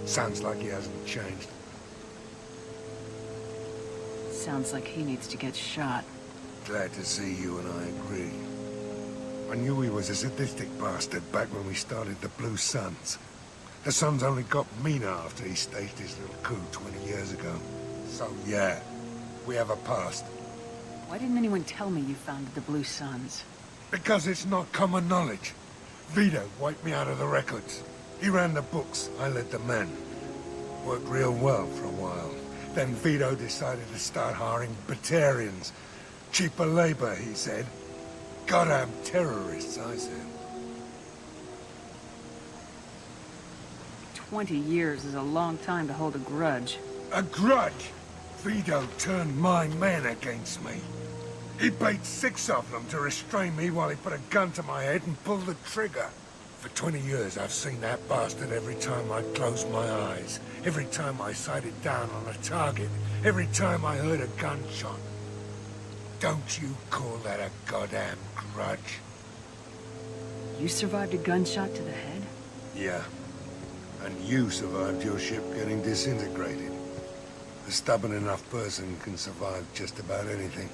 Sounds like he hasn't changed. Sounds like he needs to get shot. Glad to see you and I agree. I knew he was a sadistic bastard back when we started the Blue Suns. The Suns only got meaner after he staged his little coup 20 years ago. So yeah, we have a past. Why didn't anyone tell me you founded the Blue Suns? Because it's not common knowledge. Vito wiped me out of the records. He ran the books, I led the men. Worked real well for a while. Then Vito decided to start hiring Batarians. Cheaper labor, he said. Goddamn terrorists, I said. 20 years is a long time to hold a grudge. A grudge? Vito turned my men against me. He paid 6 of them to restrain me while he put a gun to my head and pulled the trigger. For 20 years, I've seen that bastard every time I closed my eyes. Every time I sighted down on a target. Every time I heard a gunshot. Don't you call that a goddamn grudge? You survived a gunshot to the head? Yeah. And you survived your ship getting disintegrated. A stubborn enough person can survive just about anything.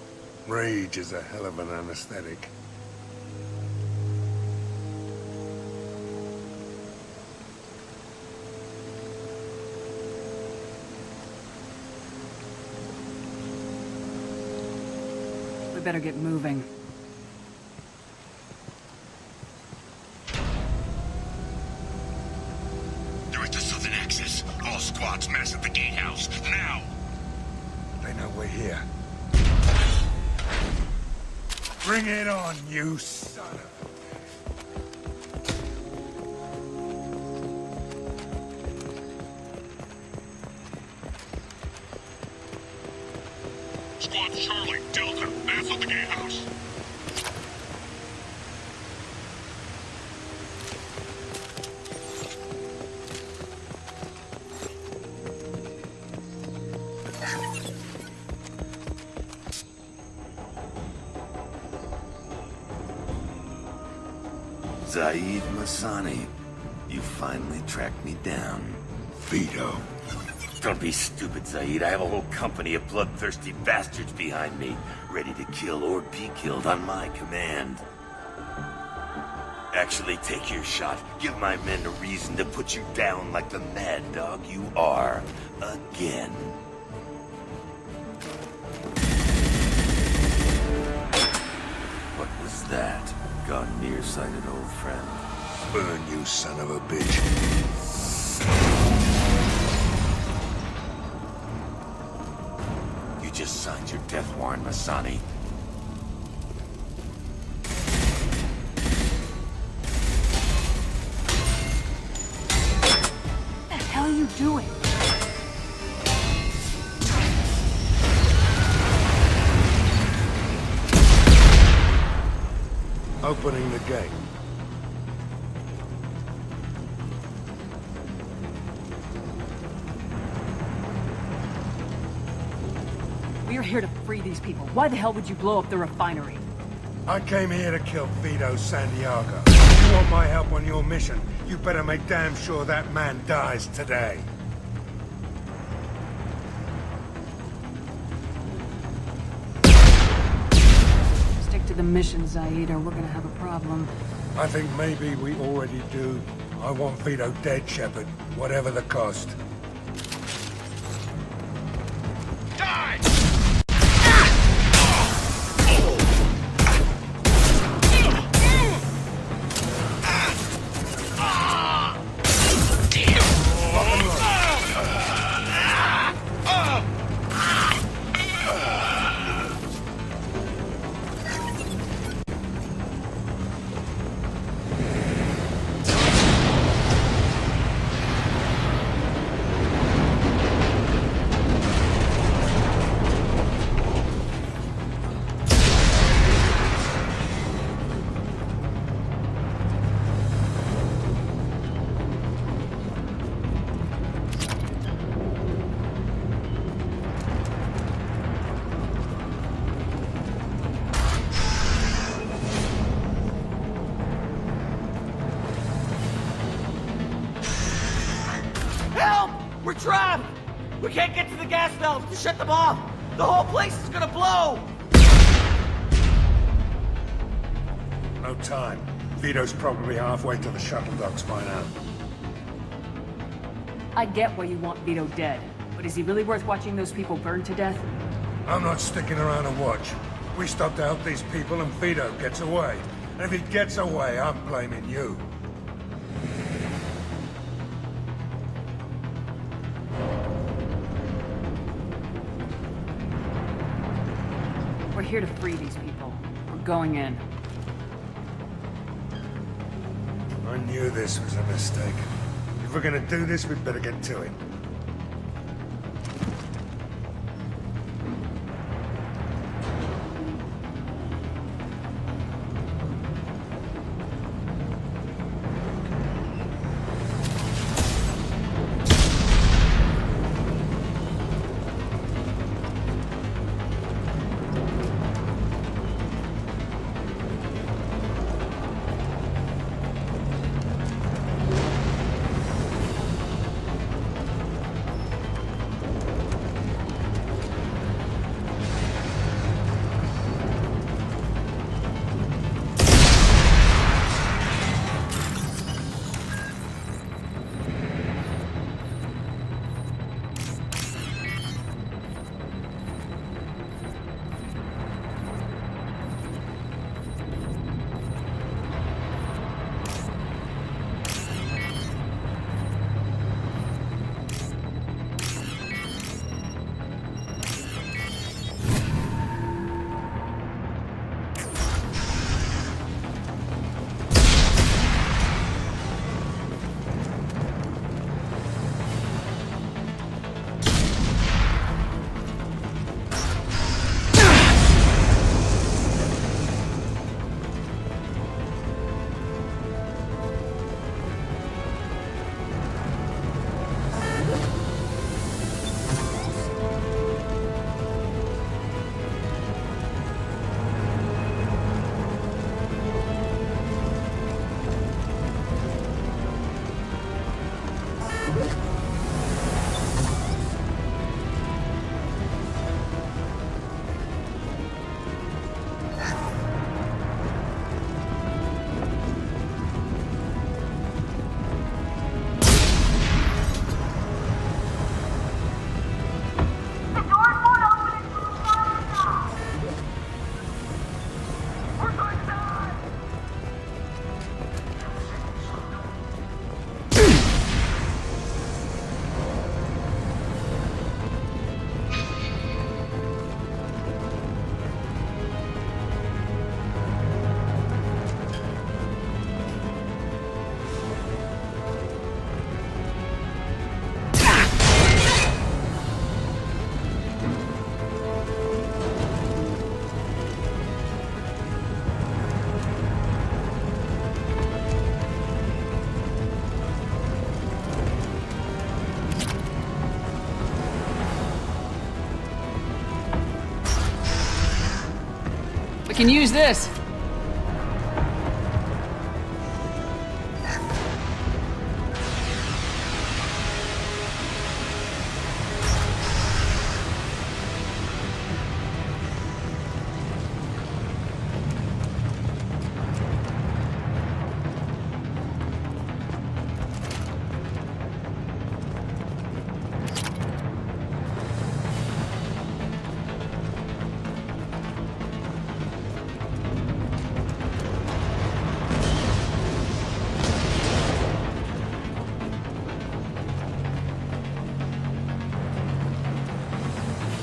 Rage is a hell of an anesthetic. We better get moving. They're at the southern axis. All squads mass at the gatehouse. Now! They know we're here. Bring it on, you son of a... Squad Charlie, Delta, mass at the gatehouse. Zaid Masani, you finally tracked me down. Vito. Don't be stupid, Zaid. I have a whole company of bloodthirsty bastards behind me, ready to kill or be killed on my command. Actually, take your shot. Give my men a reason to put you down like the mad dog you are. Again. What was that? Gone nearsighted, old friend. Burn, you son of a bitch. You just signed your death warrant, Masani. What the hell are you doing? Opening the gate. We're here to free these people. Why the hell would you blow up the refinery? I came here to kill Vito Santiago. You want my help on your mission, you better make damn sure that man dies today. Stick to the mission, Zaid, or we're gonna have a problem. I think maybe we already do. I want Vito dead, Shepard, whatever the cost. Die! Help! We're trapped! We can't get to the gas valves to shut them off! The whole place is gonna blow! No time. Vito's probably halfway to the shuttle docks by now. I get why you want Vito dead, but is he really worth watching those people burn to death? I'm not sticking around to watch. We stop to help these people and Vito gets away. And if he gets away, I'm blaming you. We're here to free these people. We're going in. I knew this was a mistake. If we're gonna do this, we'd better get to it. We can use this.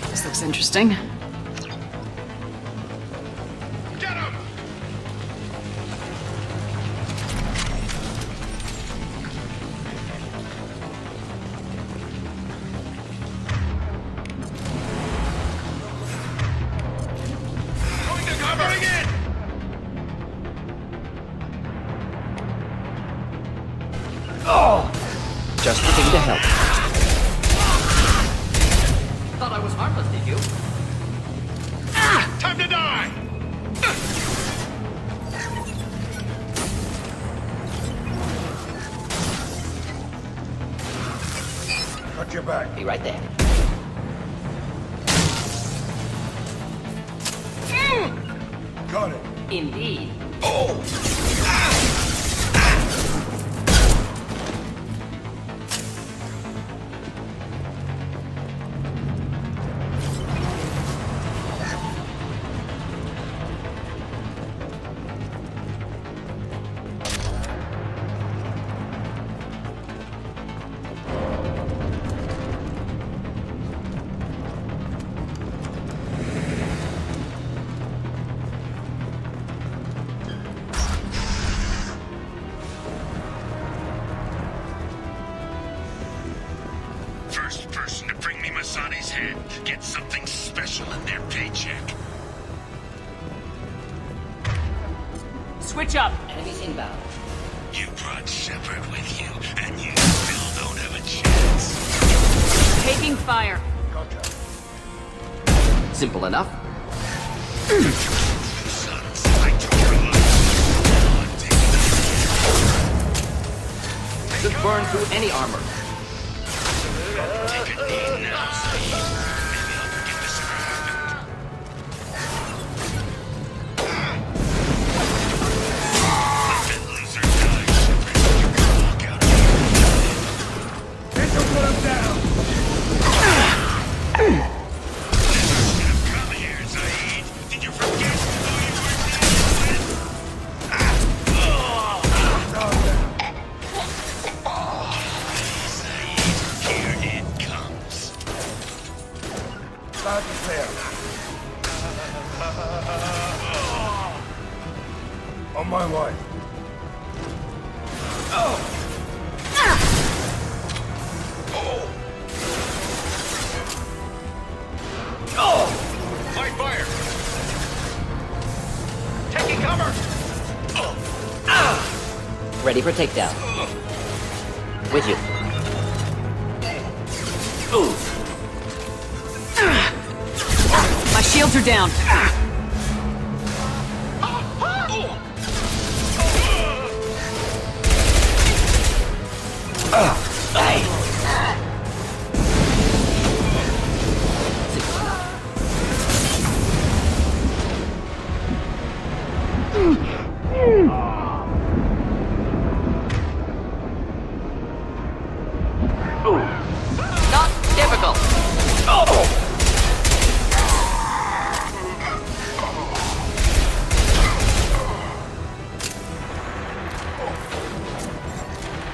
This looks interesting. Get him! Going to covering it! Oh! Just the thing to help. Thought I was harmless, did you? Ah! Time to die! Got your back. Be right there. Got it. Indeed. Oh! Sonny's head. Get something special in their paycheck. Switch up! Enemies inbound. You brought Shepard with you, and you still don't have a chance. Taking fire. Simple enough. Sons, I took your life. Just burn through any armor. Take a knee now, Saeed. Maybe I'll forget this ever happened. Let that loser die, Shepard. You can walk out of here. Get to put him down! Come here, Saeed. Did you forget who you were dealing with? Here it comes. Loud and clear. On my way. Light fire! Taking cover! Ready for takedown. With you. My shields are down. Not difficult.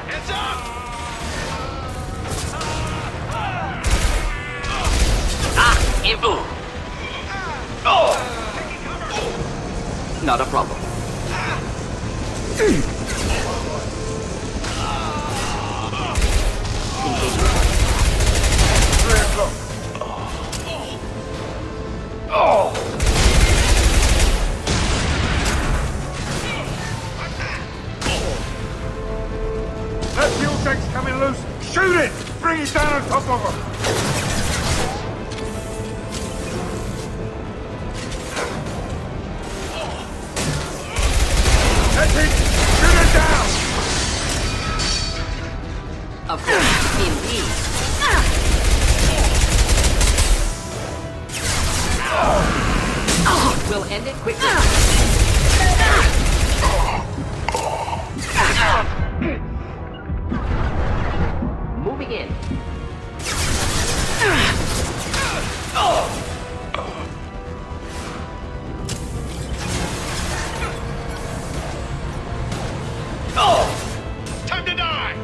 Heads up! Not a problem. That fuel tank's coming loose. Shoot it! Bring it down on top of him. That's it! Shoot it down! Of course, indeed. We'll end it quickly. Moving in. Time to die!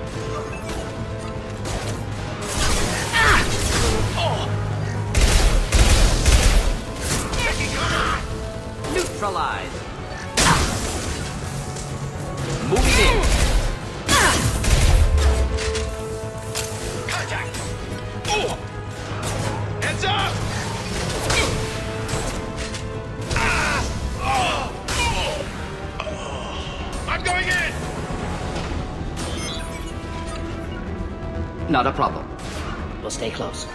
Neutralized. Moving in. Contact! Heads up! I'm going in! Not a problem. We'll stay close.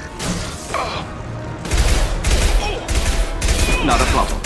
Not a problem.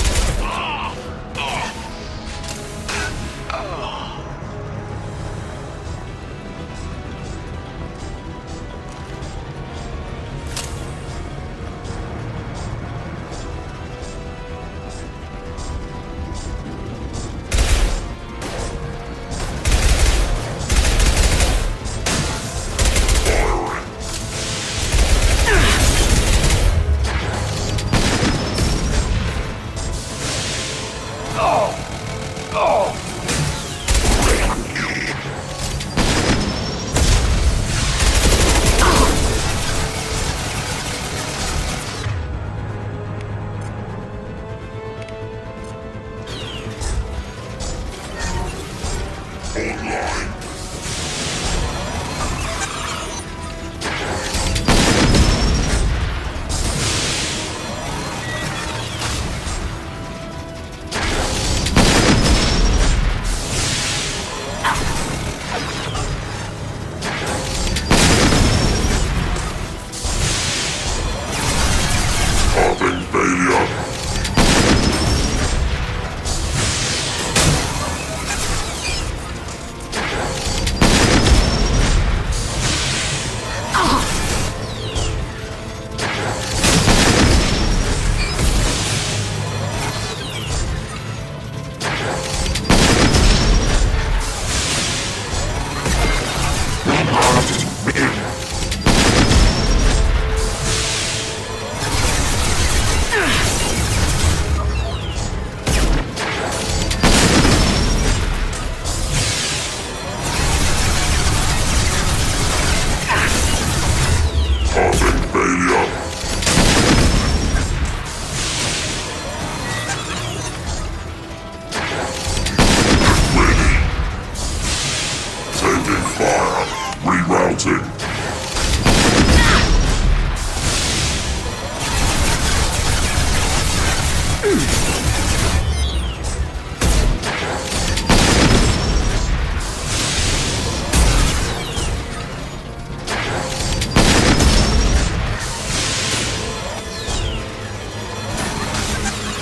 Rerouting.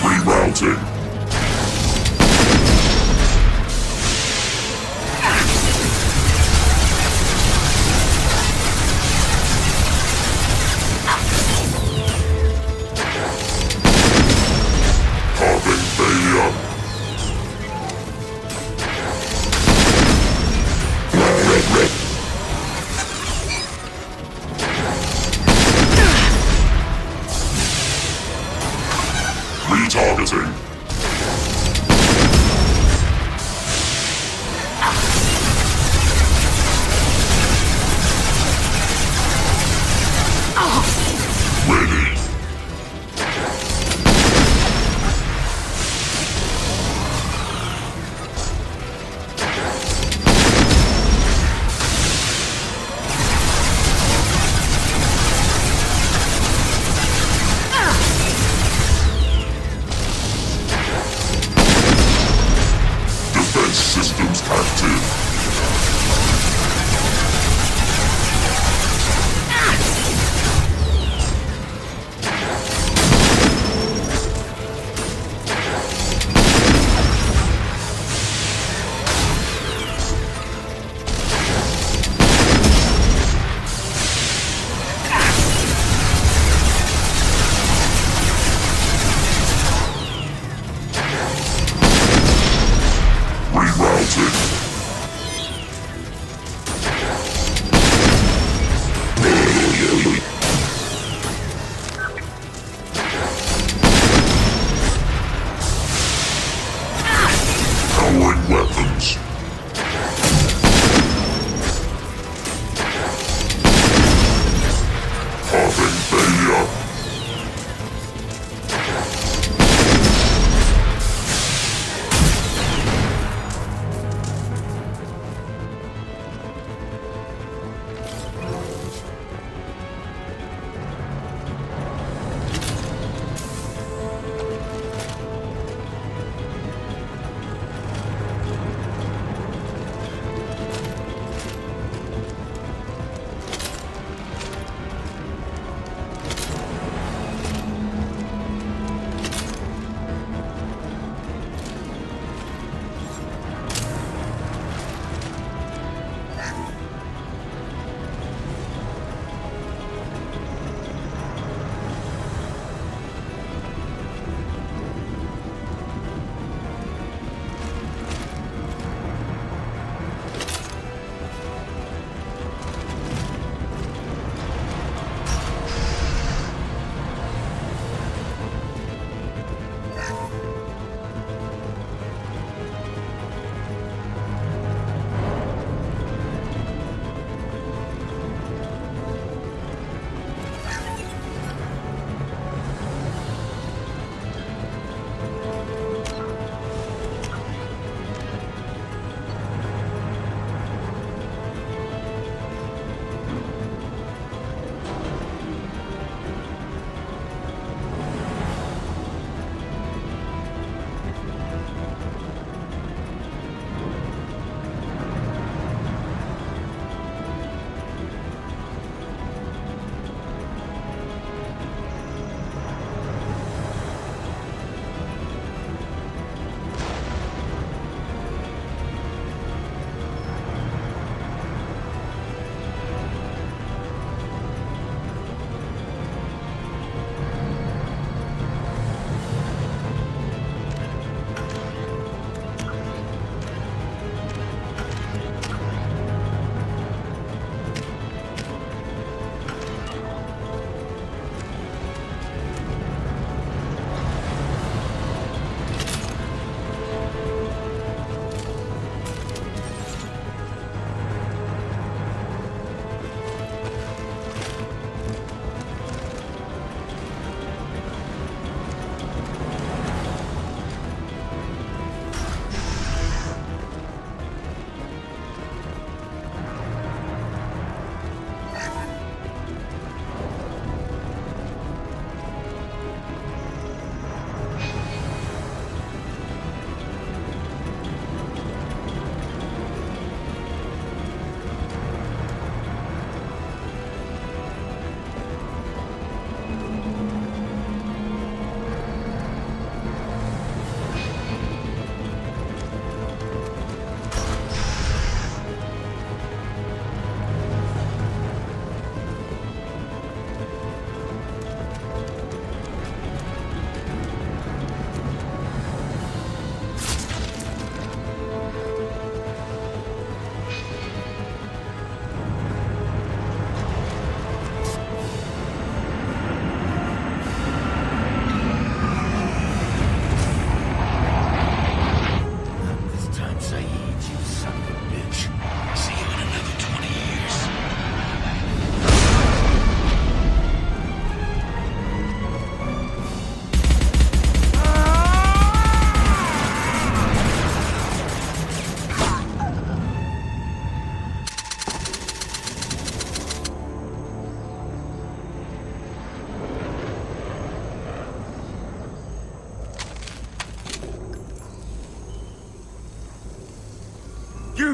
Rerouting. Carving failure. Red. Retargeting. Ready. Defense systems active. Rerouted. Powering weapons. Carving failure.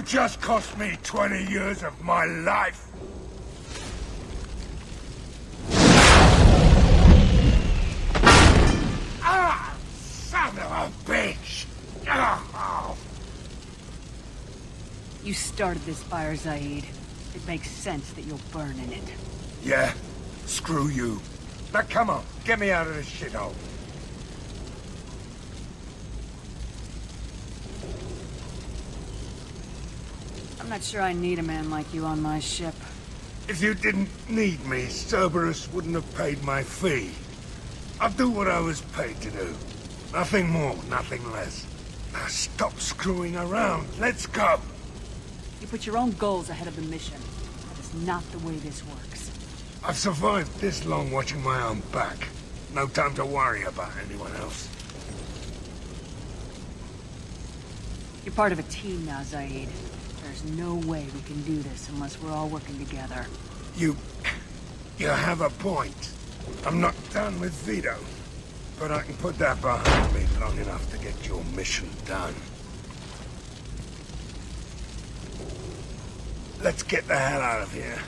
just cost me 20 years of my life. Ah! Son of a bitch! Oh. You started this fire, Zaid. It makes sense that you'll burn in it. Yeah? Screw you. Now come on, get me out of this shithole. I'm not sure I need a man like you on my ship. If you didn't need me, Cerberus wouldn't have paid my fee. I'll do what I was paid to do. Nothing more, nothing less. Now stop screwing around. Let's go. You put your own goals ahead of the mission. That is not the way this works. I've survived this long watching my own back. No time to worry about anyone else. You're part of a team now, Zaid. There's no way we can do this unless we're all working together. You have a point. I'm not done with Vito, but I can put that behind me long enough to get your mission done. Let's get the hell out of here.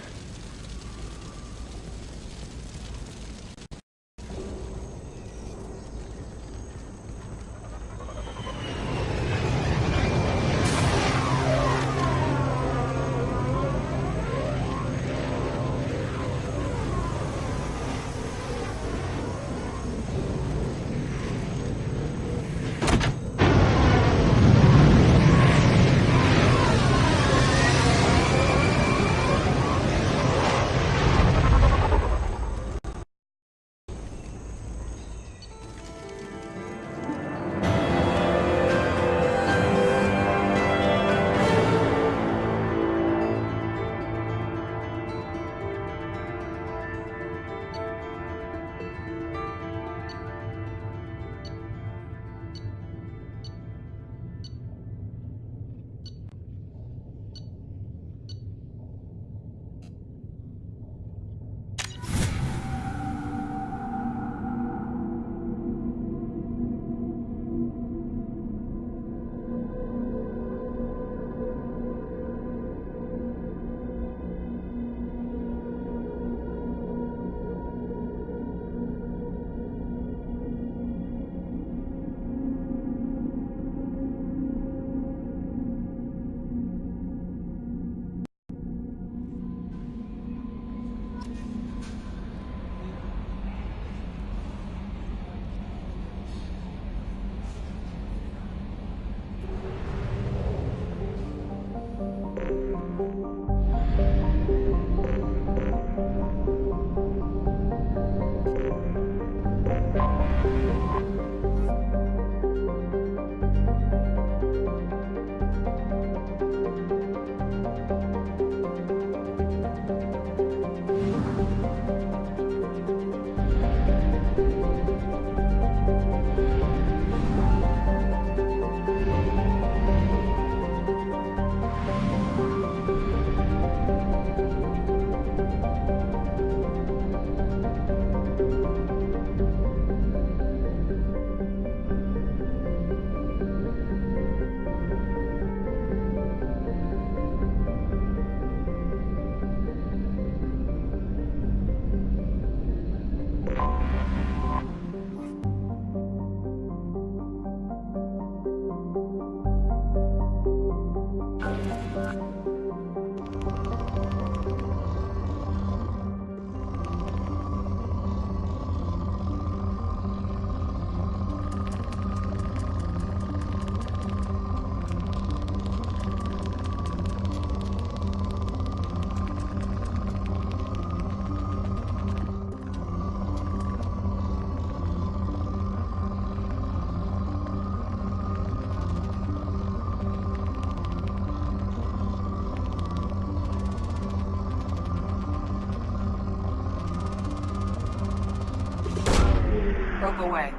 Broke away.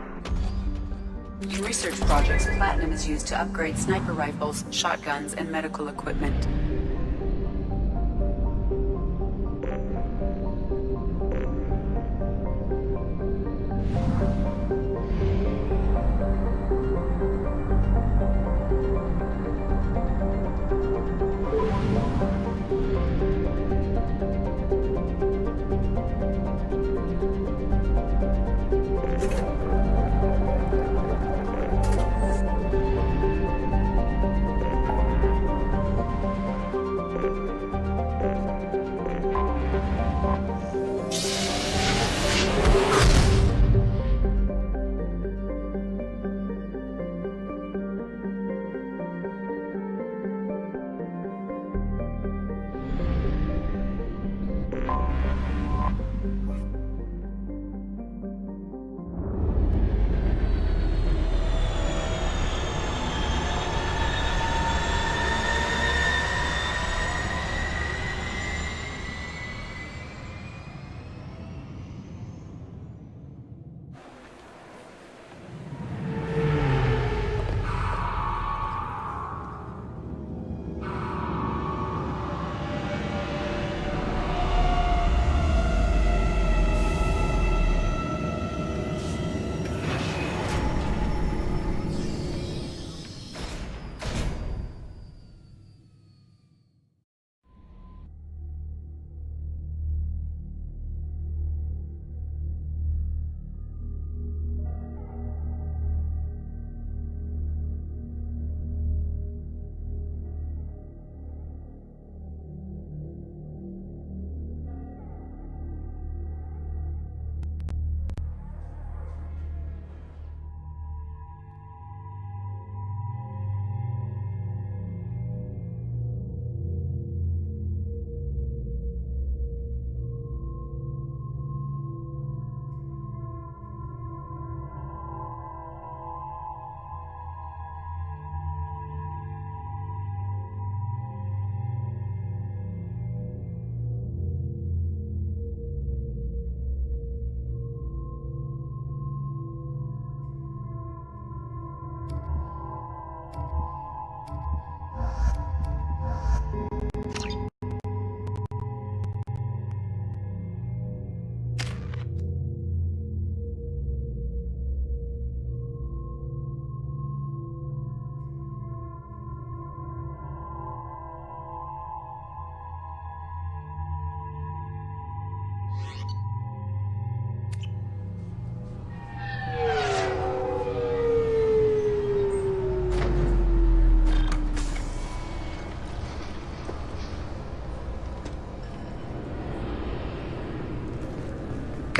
In research projects, platinum is used to upgrade sniper rifles, shotguns, and medical equipment.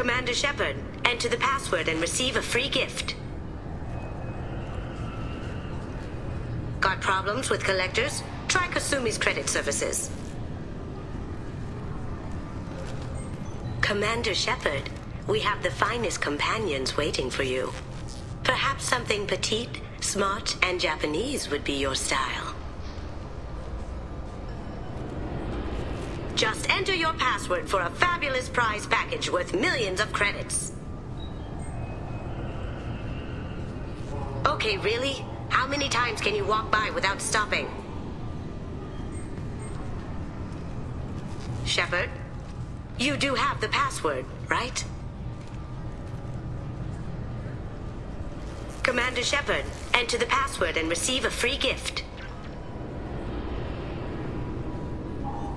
Commander Shepard, enter the password and receive a free gift. Got problems with collectors? Try Kasumi's credit services. Commander Shepard, we have the finest companions waiting for you. Perhaps something petite, smart, and Japanese would be your style. Just enter your password for a fabulous prize package worth millions of credits. Okay, really? How many times can you walk by without stopping? Shepard, you do have the password, right? Commander Shepard, enter the password and receive a free gift.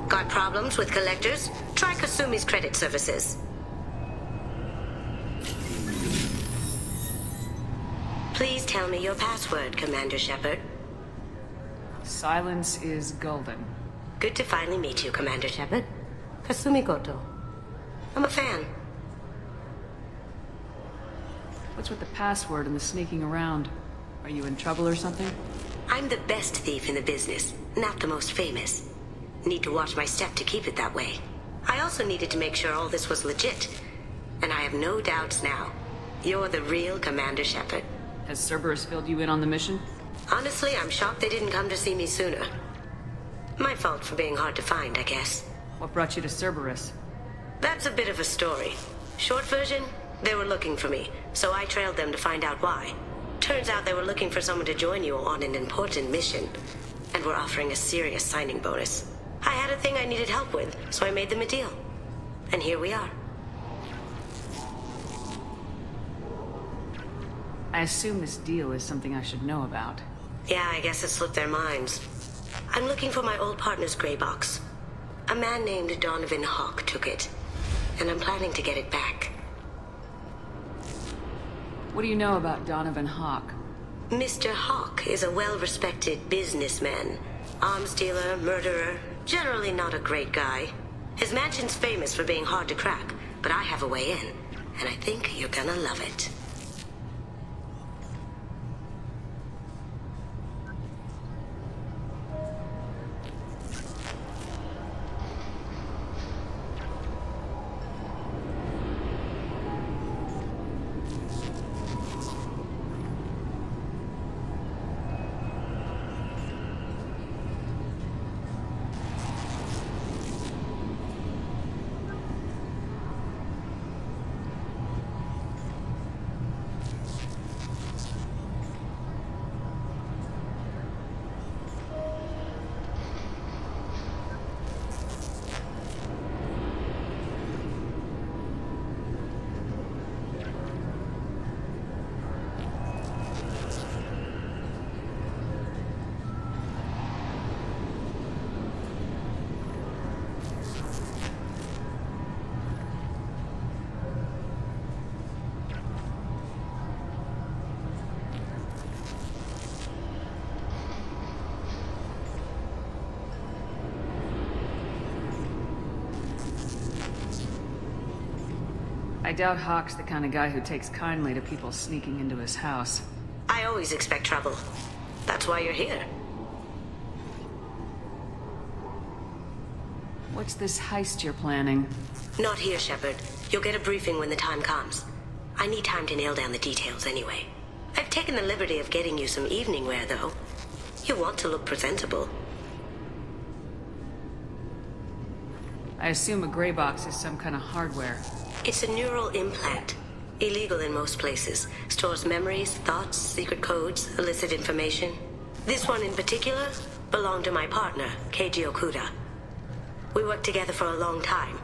Got problems with collectors? Try Kasumi's credit services. Please tell me your password, Commander Shepard. Silence is golden. Good to finally meet you, Commander Shepard. Kasumi Goto. I'm a fan. What's with the password and the sneaking around? Are you in trouble or something? I'm the best thief in the business, not the most famous. Need to watch my step to keep it that way. I also needed to make sure all this was legit. And I have no doubts now. You're the real Commander Shepard. Has Cerberus filled you in on the mission? Honestly, I'm shocked they didn't come to see me sooner. My fault for being hard to find, I guess. What brought you to Cerberus? That's a bit of a story. Short version, they were looking for me, so I trailed them to find out why. Turns out they were looking for someone to join you on an important mission, and were offering a serious signing bonus. I had a thing I needed help with, so I made them a deal. And here we are. I assume this deal is something I should know about. Yeah, I guess it slipped their minds. I'm looking for my old partner's gray box. A man named Donovan Hawk took it, and I'm planning to get it back. What do you know about Donovan Hawk? Mr. Hawk is a well-respected businessman. Arms dealer, murderer, generally not a great guy. His mansion's famous for being hard to crack, but I have a way in, and I think you're gonna love it. I doubt Hawk's the kind of guy who takes kindly to people sneaking into his house. I always expect trouble. That's why you're here. What's this heist you're planning? Not here, Shepard. You'll get a briefing when the time comes. I need time to nail down the details anyway. I've taken the liberty of getting you some evening wear, though. You want to look presentable. I assume a gray box is some kind of hardware. It's a neural implant. Illegal in most places. Stores memories, thoughts, secret codes, illicit information. This one in particular belonged to my partner, Keiji Okuda. We worked together for a long time,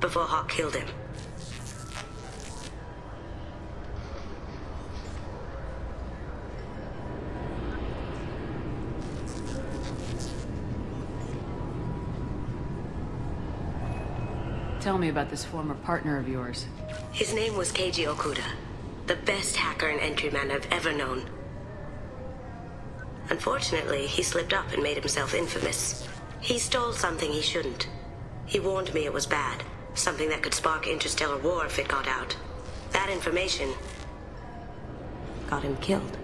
before Hawk killed him. Tell me about this former partner of yours. His name was Keiji Okuda, the best hacker and entryman I've ever known. Unfortunately, he slipped up and made himself infamous. He stole something he shouldn't. He warned me it was bad, Something that could spark interstellar war if it got out. That information got him killed.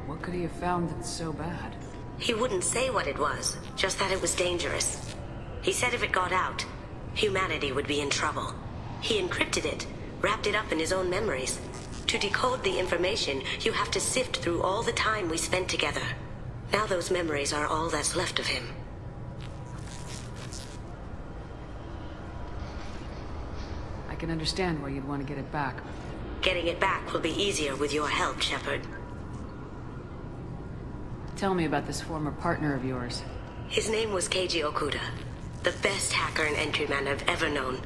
What could he have found that's so bad? He wouldn't say what it was, just that it was dangerous. He said if it got out, humanity would be in trouble. He encrypted it, wrapped it up in his own memories. To decode the information, you have to sift through all the time we spent together. Now those memories are all that's left of him. I can understand why you'd want to get it back. Getting it back will be easier with your help, Shepard. Tell me about this former partner of yours. His name was Keiji Okuda, the best hacker and entryman I've ever known.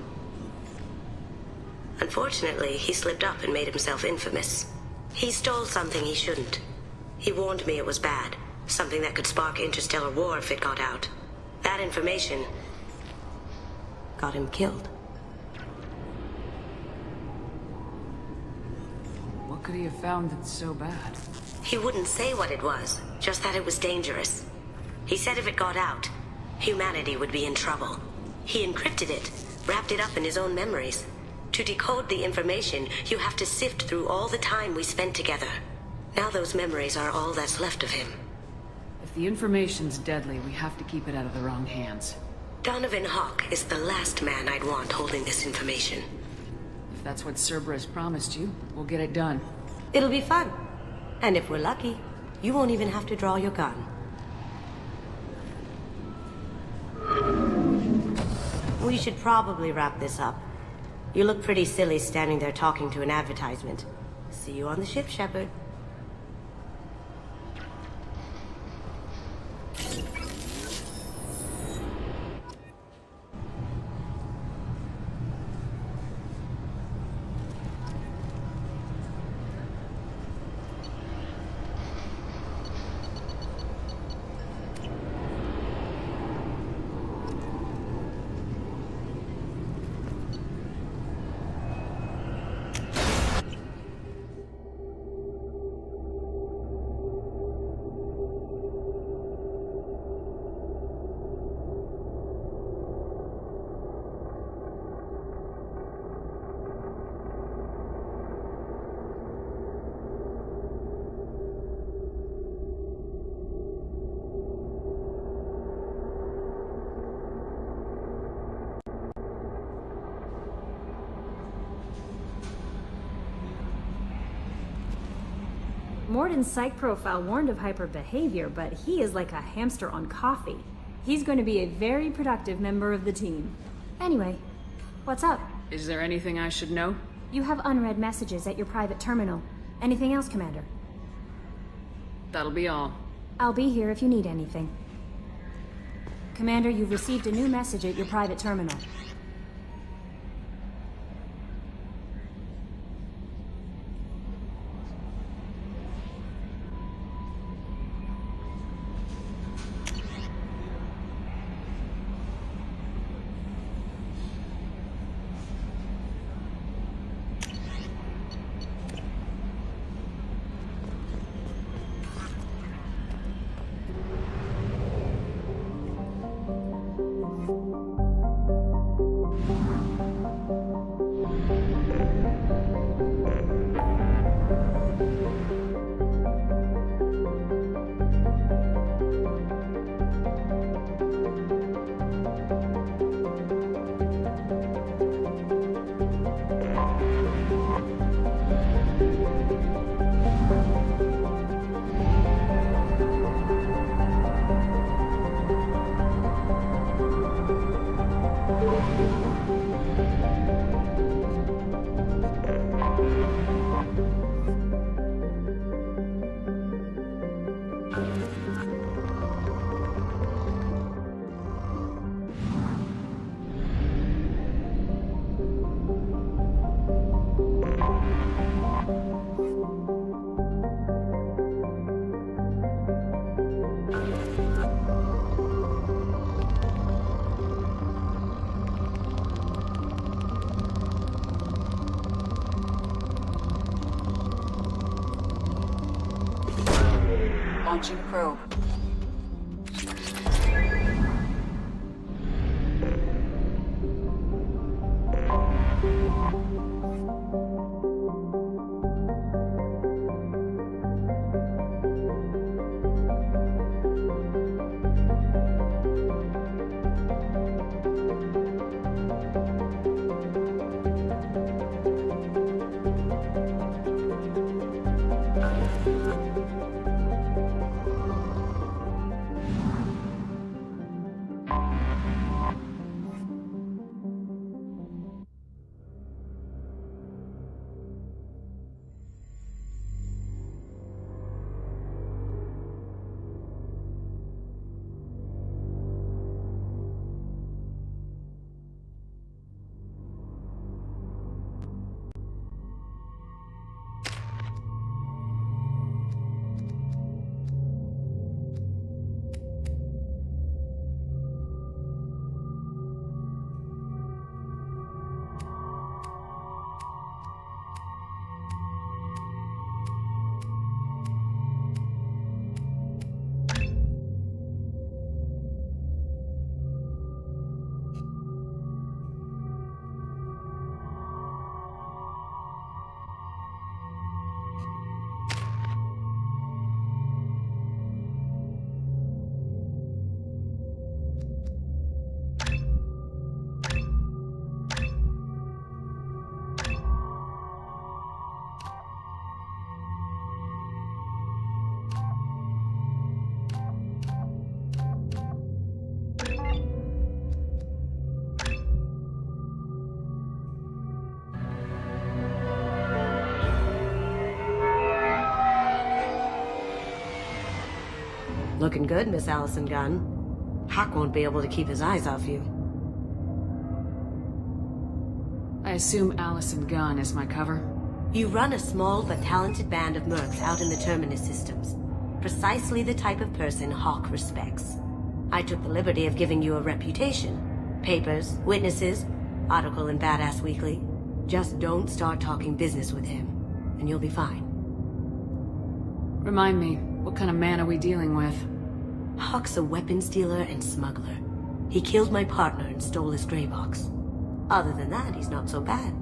Unfortunately, he slipped up and made himself infamous. He stole something he shouldn't. He warned me it was bad, something that could spark interstellar war if it got out. That information got him killed. What could he have found that's so bad? He wouldn't say what it was, just that it was dangerous. He said if it got out, humanity would be in trouble. He encrypted it, wrapped it up in his own memories. To decode the information, you have to sift through all the time we spent together. Now those memories are all that's left of him. If the information's deadly, we have to keep it out of the wrong hands. Donovan Hawk is the last man I'd want holding this information. If that's what Cerberus promised you, we'll get it done. It'll be fun. And if we're lucky, you won't even have to draw your gun. We should probably wrap this up. You look pretty silly standing there talking to an advertisement. See you on the ship, Shepard. Morden's psych profile warned of hyper behavior, but he is like a hamster on coffee. He's going to be a very productive member of the team. Anyway, what's up? Is there anything I should know? You have unread messages at your private terminal. Anything else, Commander? That'll be all. I'll be here if you need anything. Commander, you've received a new message at your private terminal. Launching probe. Looking good, Miss Allison Gunn. Hawk won't be able to keep his eyes off you. I assume Allison Gunn is my cover? You run a small but talented band of mercs out in the Terminus systems. Precisely the type of person Hawk respects. I took the liberty of giving you a reputation. Papers, witnesses, article in Badass Weekly. Just don't start talking business with him, and you'll be fine. Remind me, what kind of man are we dealing with? Hawk's a weapons dealer and smuggler. He killed my partner and stole his gray box. Other than that, he's not so bad.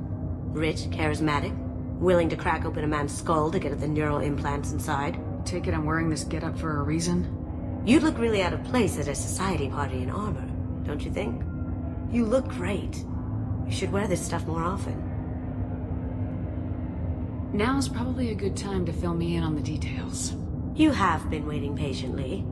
Rich, charismatic, willing to crack open a man's skull to get at the neural implants inside. Take it I'm wearing this getup for a reason? You'd look really out of place at a society party in armor, don't you think? You look great. You should wear this stuff more often. Now's probably a good time to fill me in on the details. You have been waiting patiently.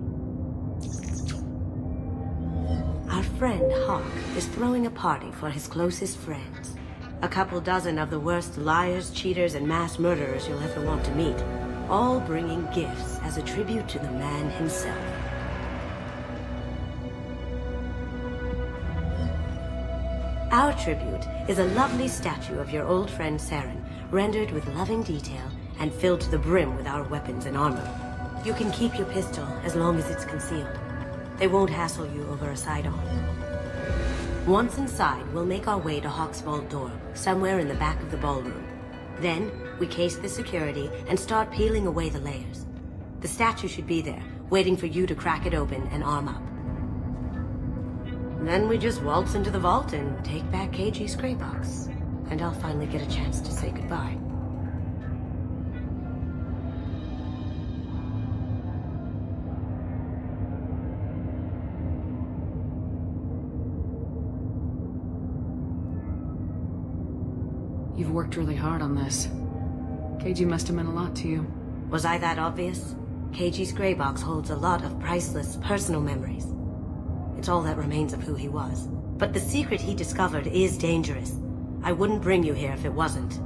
Our friend Hawk is throwing a party for his closest friends. A couple dozen of the worst liars, cheaters, and mass murderers you'll ever want to meet. All bringing gifts as a tribute to the man himself. Our tribute is a lovely statue of your old friend Saren, rendered with loving detail and filled to the brim with our weapons and armor. You can keep your pistol as long as it's concealed. They won't hassle you over a sidearm. Once inside, we'll make our way to Hawk's vault door, somewhere in the back of the ballroom. Then, we case the security and start peeling away the layers. The statue should be there, waiting for you to crack it open and arm up. Then we just waltz into the vault and take back KG's gray box. And I'll finally get a chance to say goodbye. You've worked really hard on this. KG must have meant a lot to you. Was I that obvious? KG's gray box holds a lot of priceless personal memories. It's all that remains of who he was. But the secret he discovered is dangerous. I wouldn't bring you here if it wasn't.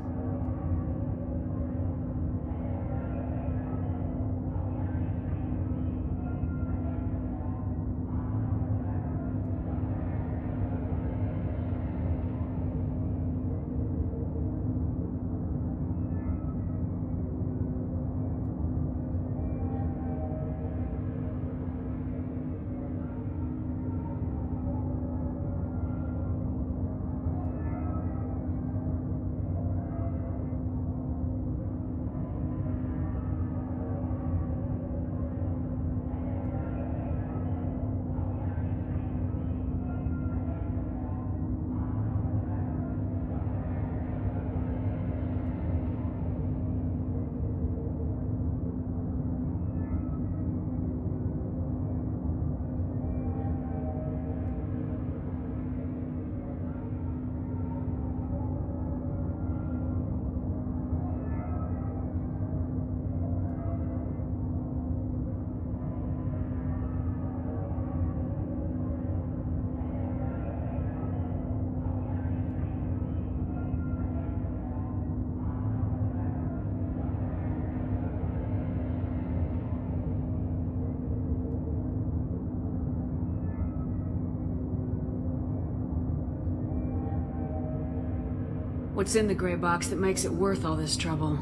What's in the gray box that makes it worth all this trouble?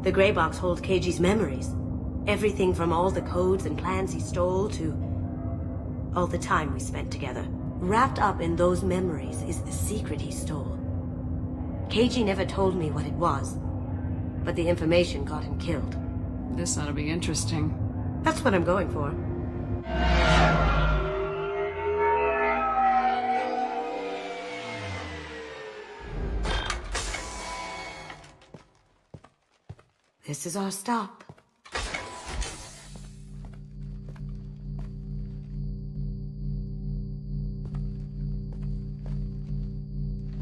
The gray box holds KG's memories. Everything from all the codes and plans he stole to all the time we spent together. Wrapped up in those memories is the secret he stole. KG never told me what it was, but the information got him killed. This ought to be interesting. That's what I'm going for. This is our stop.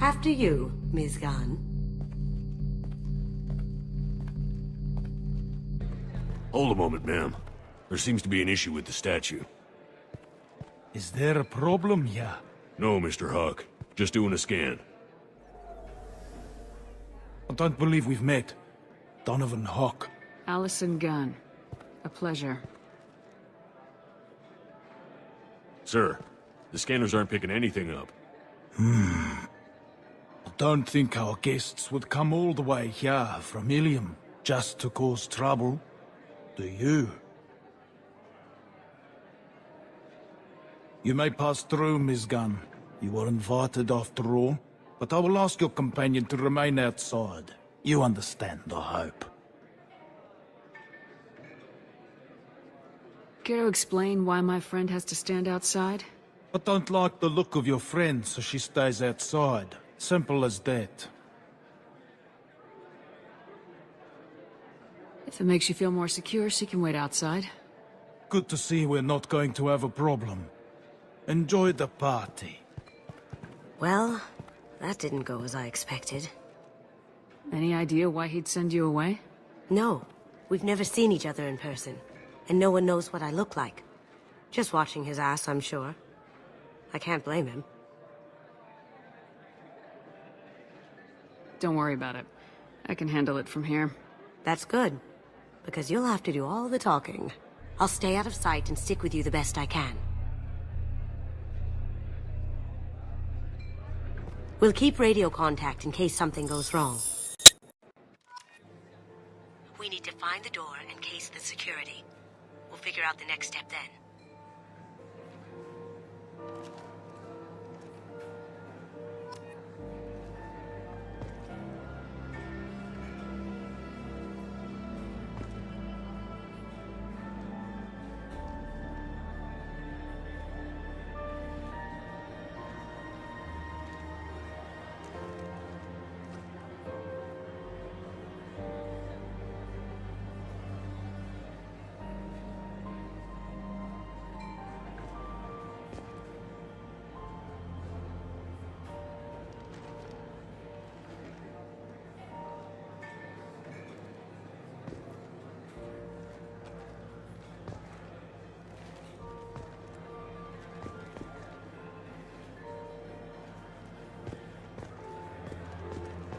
After you, Ms. Gunn. Hold a moment, ma'am. There seems to be an issue with the statue. Is there a problem here? No, Mr. Hawk. Just doing a scan. I don't believe we've met. Donovan Hawk. Allison Gunn. A pleasure. Sir, the scanners aren't picking anything up. I don't think our guests would come all the way here from Ilium just to cause trouble. Do you? You may pass through, Ms. Gunn. You were invited after all, but I will ask your companion to remain outside. You understand, I hope. Care to explain why my friend has to stand outside? I don't like the look of your friend, so she stays outside. Simple as that. If it makes you feel more secure, she can wait outside. Good to see we're not going to have a problem. Enjoy the party. Well, that didn't go as I expected. Any idea why he'd send you away? No. We've never seen each other in person. And no one knows what I look like. Just watching his ass, I'm sure. I can't blame him. Don't worry about it. I can handle it from here. That's good. Because you'll have to do all the talking. I'll stay out of sight and stick with you the best I can. We'll keep radio contact in case something goes wrong. We need to find the door and case the security. We'll figure out the next step then.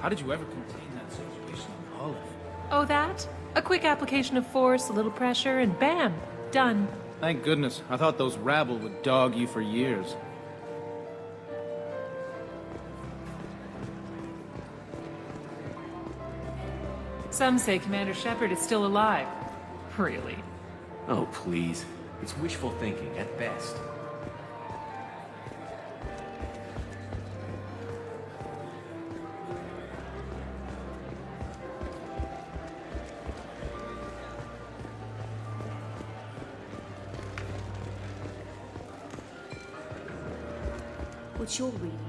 How did you ever contain that situation on Olive? Oh, that? A quick application of force, a little pressure, and bam! Done. Thank goodness. I thought those rabble would dog you for years. Some say Commander Shepard is still alive. Really? Oh, please. It's wishful thinking at best. What's your reading?